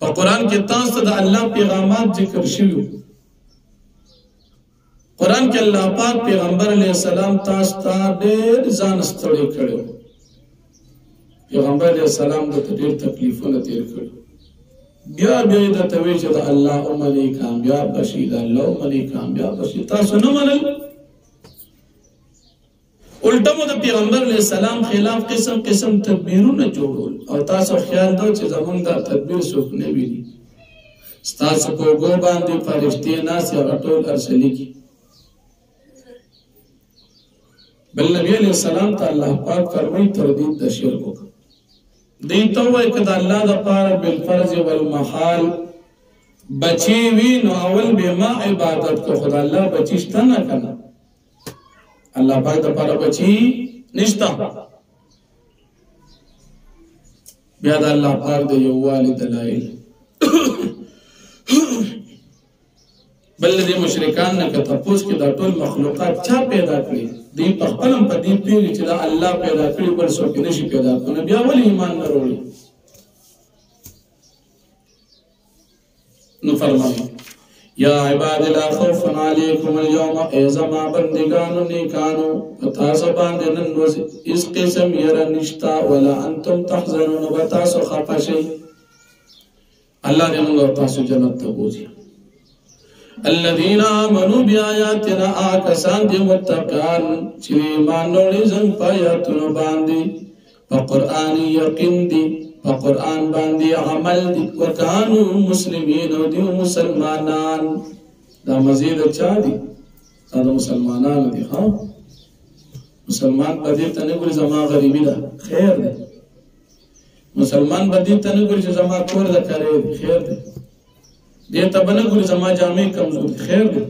په قرآن کې تاسو د الله پیغامات ذکر شوي قرآن کې الله پاک پیغمبر علیه السلام تاسو ته ډېر ځان ستړی کړی پیغمبر علیہ السلام د ډېر تکلیفونه تیر کړي بیا یې د توی چې د الله امني کامیاب بشي د الله امني کامیاب بشي تاسو نه منل الټه مو د پیغمبر علیہ السلام خلاف قسم قسم تدبیرونه جوړول او تاسو خیال دو چې زمونږ دا تدبیر څوک نه ویني ستاسو په اوږو باندې فرښتې ناست هغه ټول ارسلي کی بل نبی علیہ السلام ته الله پاک فرمایي تردید د شرک وکړه دیتا ہوئے کہ دا اللہ دا پارا بالفرض والمحال بچی وی نو اول بے ما عبادت کو خدا اللہ بچیشتا نہ کنا اللہ پاک دا پارا بچی نشتا بیاد اللہ پاک دا یوالی دلائل بل دې مشرکان نه که تپوس کې دا ټول مخلوقات چا پیدا کړي دوی په خپل هم په دې پوهېږي چې دا الله پیدا کړي بل څوک یې نشي پیدا کړی بیا ولې ایمان نه راوړي نو فرمایي یا عباد لا خوف علیکم اليوم ای زما بندگانو نیکانو تاسو باندې نن ورځ هیڅ قسم یره نشتا ولا انتم تحزنون و تاسو خفه شئ الله دې موږ تاسو جنت ته بوځي الذين آمنوا بآياتنا آکسان دې متقان چې ایمان لري زم پایاتونو باندې په قرآن یقین دي په قرآن باندې عمل دي وکانو مسلمین او دي مسلمانان دا مزید چا دي دا مسلمانان دي ها مسلمان په دې ته نه ګوري زما غریبی ده خیر ده مسلمان په دې ته نه ګوري چې زما کور ده کړی خیر ده دې ته بنه ګوري زما جامې کمزور خیر ده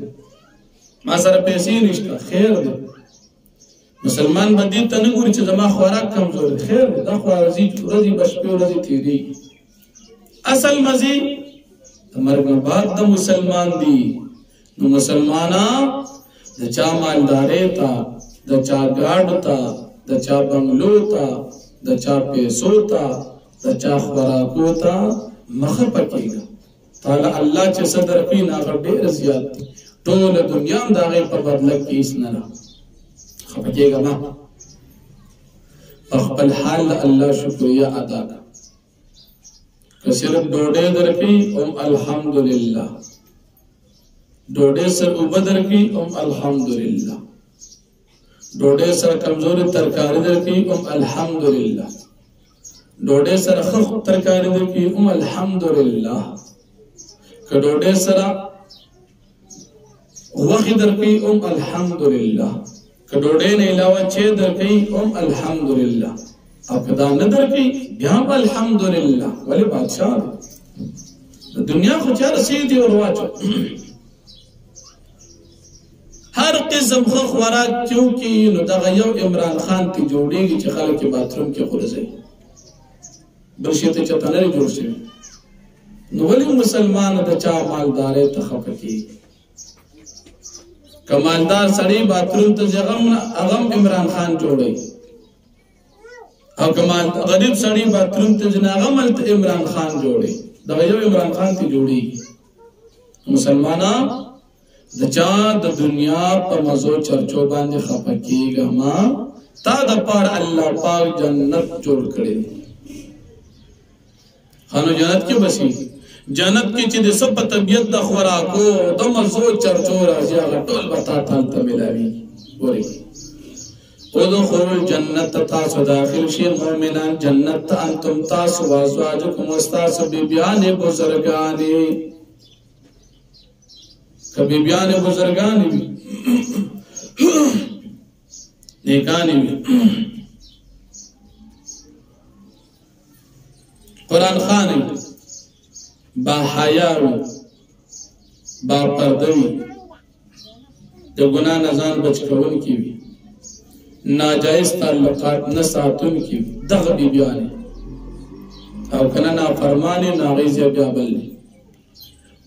ما سره پیسې نشته خیر ده مسلمان باندې ته نه ګوري چې زما خوراک کمزور دی خیر دا خو ورځي بشپې ورځي تیری اصل مزي مرګ بعد د مسلمان دی نو مسلمانا د چا مالدارې تا د چا ګاډ تا د چا بنگلو تا د چا پیسو تا د چا خوراکو تا مخه پکېږي تعالی الله چې صدر کې ناغه ډېر زیات ټول دنیا د هغه په بدله کې هیڅ نه خفکیگا ما اخبر حال اللہ شکریہ ادا کا کہ صرف ڈوڑے در کی الحمدللہ ڈوڑے سر اوبدر کی الحمدللہ ڈوڑے سر کمزور ترکاری در کی الحمدللہ ڈوڑے سر خخ ترکاری در کی الحمدللہ کہ ڈوڑے سر وخی در کی الحمدللہ کډوډۍ نه علاوه چې درکې الحمدلله او کدا نه درکې بیا الحمدلله ولی بادشاہ دنیا خو چا رسیدي او واچو هر قسم خو خوراک کیونکې نو دغه یو عمران خان ته جوړیږي چې خلک باتروم کې خورځي بل شي ته چته نه جوړ شي نو ولی مسلمان د چا مالدارې ته خفقي کمالدار سړی باتروم ته اغم عمران خان جوړي او کمال غریب سړی باتروم ته اغم عمران خان جوړي دا یو عمران خان ته جوړي مسلمانان د چا د دنیا په مزو چرچو باندې خپکیږه ما تا د پار الله پاک جنت جوړ کړي خانو جنت کې بسي جنت کې چې د سب طبيعت د خوراکو د مزو چرچو راځي هغه ټول بتا ته ملاوي ګوري ادخلوا الجنت تاسو داخل شي مؤمنان جنت انتم تاسو وازواجکم واستاسو بیبیان بزرگانی کبھی بیان بزرگانی بھی نیکانی بھی قرآن خانی با حیاو با پردوی د گناہ نزان بچ کون کی بھی ناجائز تعلقات نساتون کی بھی دغ بی بیانی او کنا نافرمانی ناغیزی بیابلی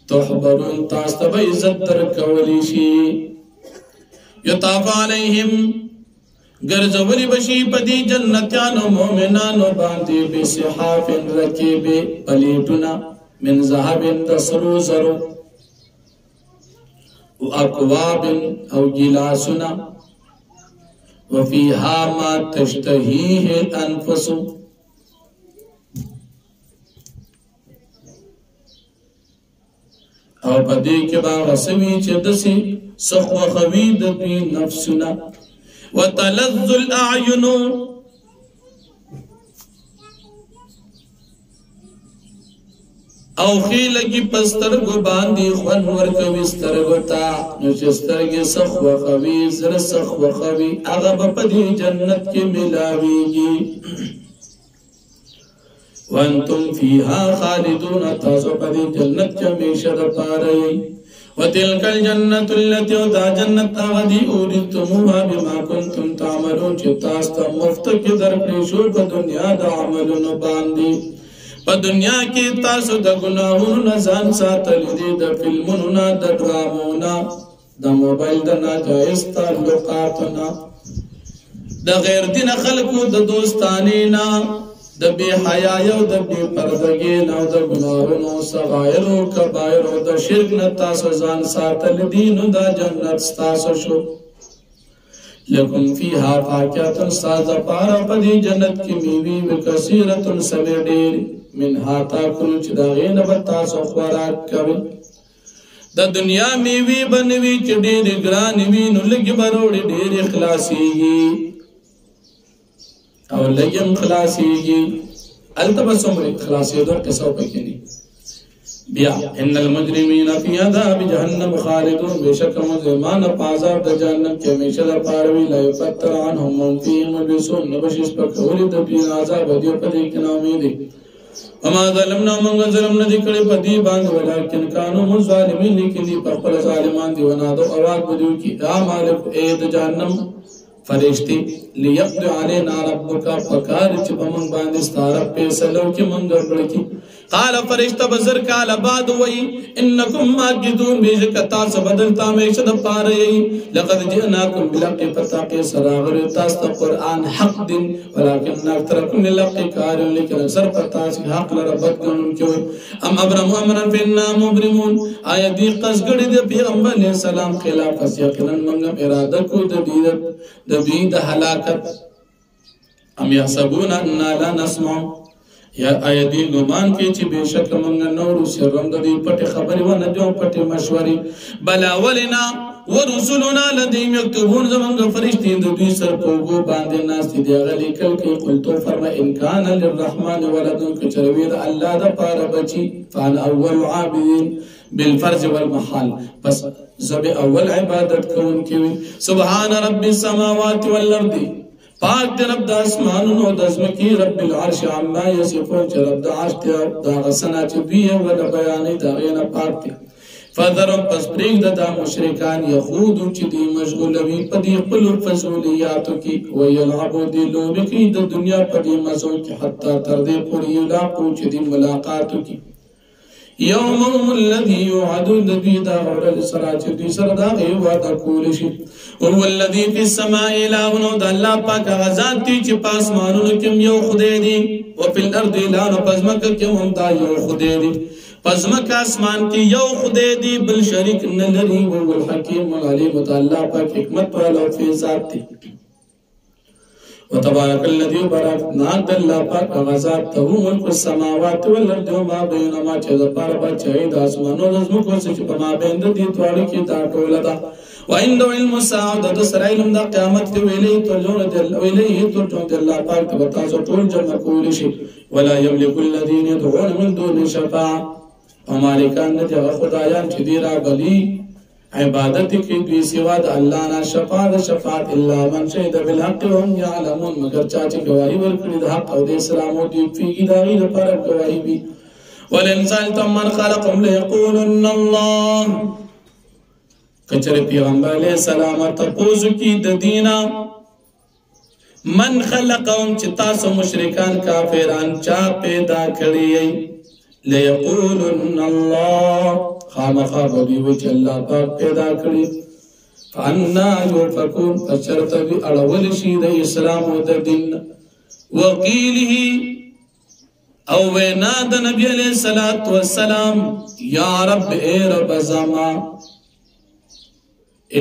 تحبرون تاستب عزت در کولیشی یطاف علیہم گرزولی بشی پدی جنتیانو مومنانو باندی بی صحاف رکیب پلیٹنا من ذهب دسرو زرو و اقواب او گلاسنا وفیها ما تشتهیه الانفس او پدې کې باغ سوي چې دسي سخو خوید په نفسنا وتلذ الاعين او خیلګي پسترګو باندې خون ورکوي سترګو ته نو چې سترګې سخو خوي زر سخو خوي هغه په دې جنت کې ملاويږي وانتم فيها خالدون تاسو په دې جنت کې همیشه پاره وتلك الجنة التي ودا جنت غدي اورثتموها بما كنتم تعملون چې تاسو ته مفت کې درکړې شو په دنیا د عملونو باندې په دنیا کې تاسو د ګناهونو نه ځان ساتلی دی، د فلمونو نه، د ډرامو نه، د موبایل د ناجایز تعلقاتو نه، د غیر دین خلکو د دوستانې نه، د بې حیایۍ او د بې پردګۍ نه او د ګناهونو صغایرو کبایرو د شرک نه تاسو ځان ساتلی دی، نو دا جنت ستاسو شو. لکم فیها فاکهة ستاسو دپاره په دې جنت کې میوې وي کثیرة سوې ډېرې، منها تاکلون چې د هغې نه به تاسو خوراک کوئ. د دنیا میوې به نه وي چې ډېرې ګرانې وي، نو لږې به راوړې ډېرې خلاصېږي او لږې هم خلاصېږي، هلته به څومره خلاصېدو قصه پکې نه. بیا ان المجرمین فی عذاب جهنم خالدون، بېشکه مجرمان په عذاب د جهنم کې همیشه دپاره وي. لا یفتر عنهم وهم فیه مبلسون، نه به شي سپکولي د دوی نه عذاب او دوی په دې کې ناامیدي. وما ظلمنا موږ ظلم نه دي کړی په دې باندې، ولکن کانوا هم ظالمین، لیکن دي په خپله ظالمان دي. ونادوا اواز به دوی کړي یا مالک ای د جهنم فرشتي، لیقضي علینا ربک، پکار چې په موږ باندې ستا رب فیصله وکړي، موږ ګډوډ کړي. قال فرشتہ بزر کال بعد وئی انکم ماکدون، بېشکه تاسو به دلته همیشه دپاره یئ. لقد جئناکم بالحق، فتاقې سره راغلی تاسو ته قرآن حق دین، ولکن اکثرکم للحق کارهون، لیکن اکثر په تاسو حق لره بد ګڼونکي وئ. ام ابرموا امرا فانا مبرمون، آیا دوی قصد کړی د پیغمبر علیه السلام خلاف؟ پس یقینا موږ هم اراده کوو د دوی د هلاکت. ام یحسبون انا لا نسمع، یا آیا دی ګمان کې چې بېشکه موږ نورو سرم د دوی پټې خبرې ونه دي او پټې مشورې. بلا ولنا ورسلنا لدیهم یکتبون، زموږ فرشتې د دوی سر په اوږو باندې ناستې دي، هغه لیکل کوي. قلتو فرمه ان کان للرحمن ولد، که چېرې وي د الله دپاره بچي، فانا اول عابدین بالفرض والمحال، پس زه به اول عبادت کوونکی وي. سبحان رب السماوات والارض، پاک دی رب د اسمانونو د ځمکې، رب العرش عما یصفون، چې رب د عرش دی د هغه څه نه چې دوی یې ونه بیانوي د هغې نه پاک دی. فذرهم، پس پرېږده دا مشرکان، یخوضو چې دوی مشغوله وي په دې خپلو فضولیاتو کې، ویلعبو دې لوبې کوي د دنیا په دې مزو کې، حتی تر دې پورې یلاقو چې دوی ملاقات وکړي. یومهم الذي یوعدون، د دوی دا ورځ سره چې دوی سره د هغې وعده کولی شي. وهو الذي في السماء اله، نو د الله پاک هغه ذات دی چې په اسمانونو کې هم یو خدای دی، وفي الارض اله، نو په ځمکه کې هم دا یو خدای دی. په ځمکه اسمان کې یو خدای دی، بل شریک نه لري. وهو الحکیم العلیم، د الله پاک حکمت والا او فی ذات دی. وتبارك الذي باركنا الله پاک هغه ذات ته ملک السماوات والارض وما بينهما، چې دپاره بادشاهي د اسمانو د ځمکو څه چې په مابین د دې دواړو کې دا ټوله ده. وعنده علم الساعة، د سره علم د قیامت کې، ویلیه ترجعون، د الله پاک ته به تاسو ټول جمع کولی شي. ولا يملك الذين يدعون من دون شفاعة، او مالکان نه دي هغه خدایان چې دوی رابلي عبادت کی دوی سوا د الله نه شفاعت الا من شهد بالحق وهم يعلمون، مگر چا چې گواهی ورکړي د حق او د اسلام او د فیږي د هغې لپاره گواهی وي. ولئن سألتم من خلقهم ليقولن الله، که چېرې پیغمبر علیه السلام تپوس وکړي د دینا من خلقهم، چې تاسو مشرکان کافران چا پیدا کړي، ليقولن الله، خامخا به دوی وایي چې الله پاک پیدا کړي. فانا یؤفکون، پس چېرته دوی اړولی شي د اسلام او د دین. وقیله، او وینا د نبی علیه الصلاة والسلام، یا رب اے رب زما،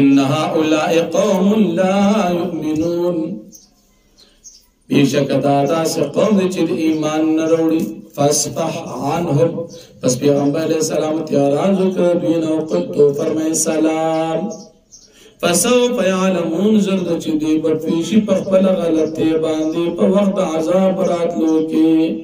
ان هؤلاء قوم لا یؤمنون، بیشک دا داسې قوم دی چې د ایمان نه راوړي. فاصفح عنهم، پس پیغمبر علیہ السلام تیاران ذکر دوی نو قلتو فرمائی سلام. فسوف یعلمون، زرد چې دوی بټ فیشي په خپله غلطۍ باندې په وخت عذاب راتلو کې.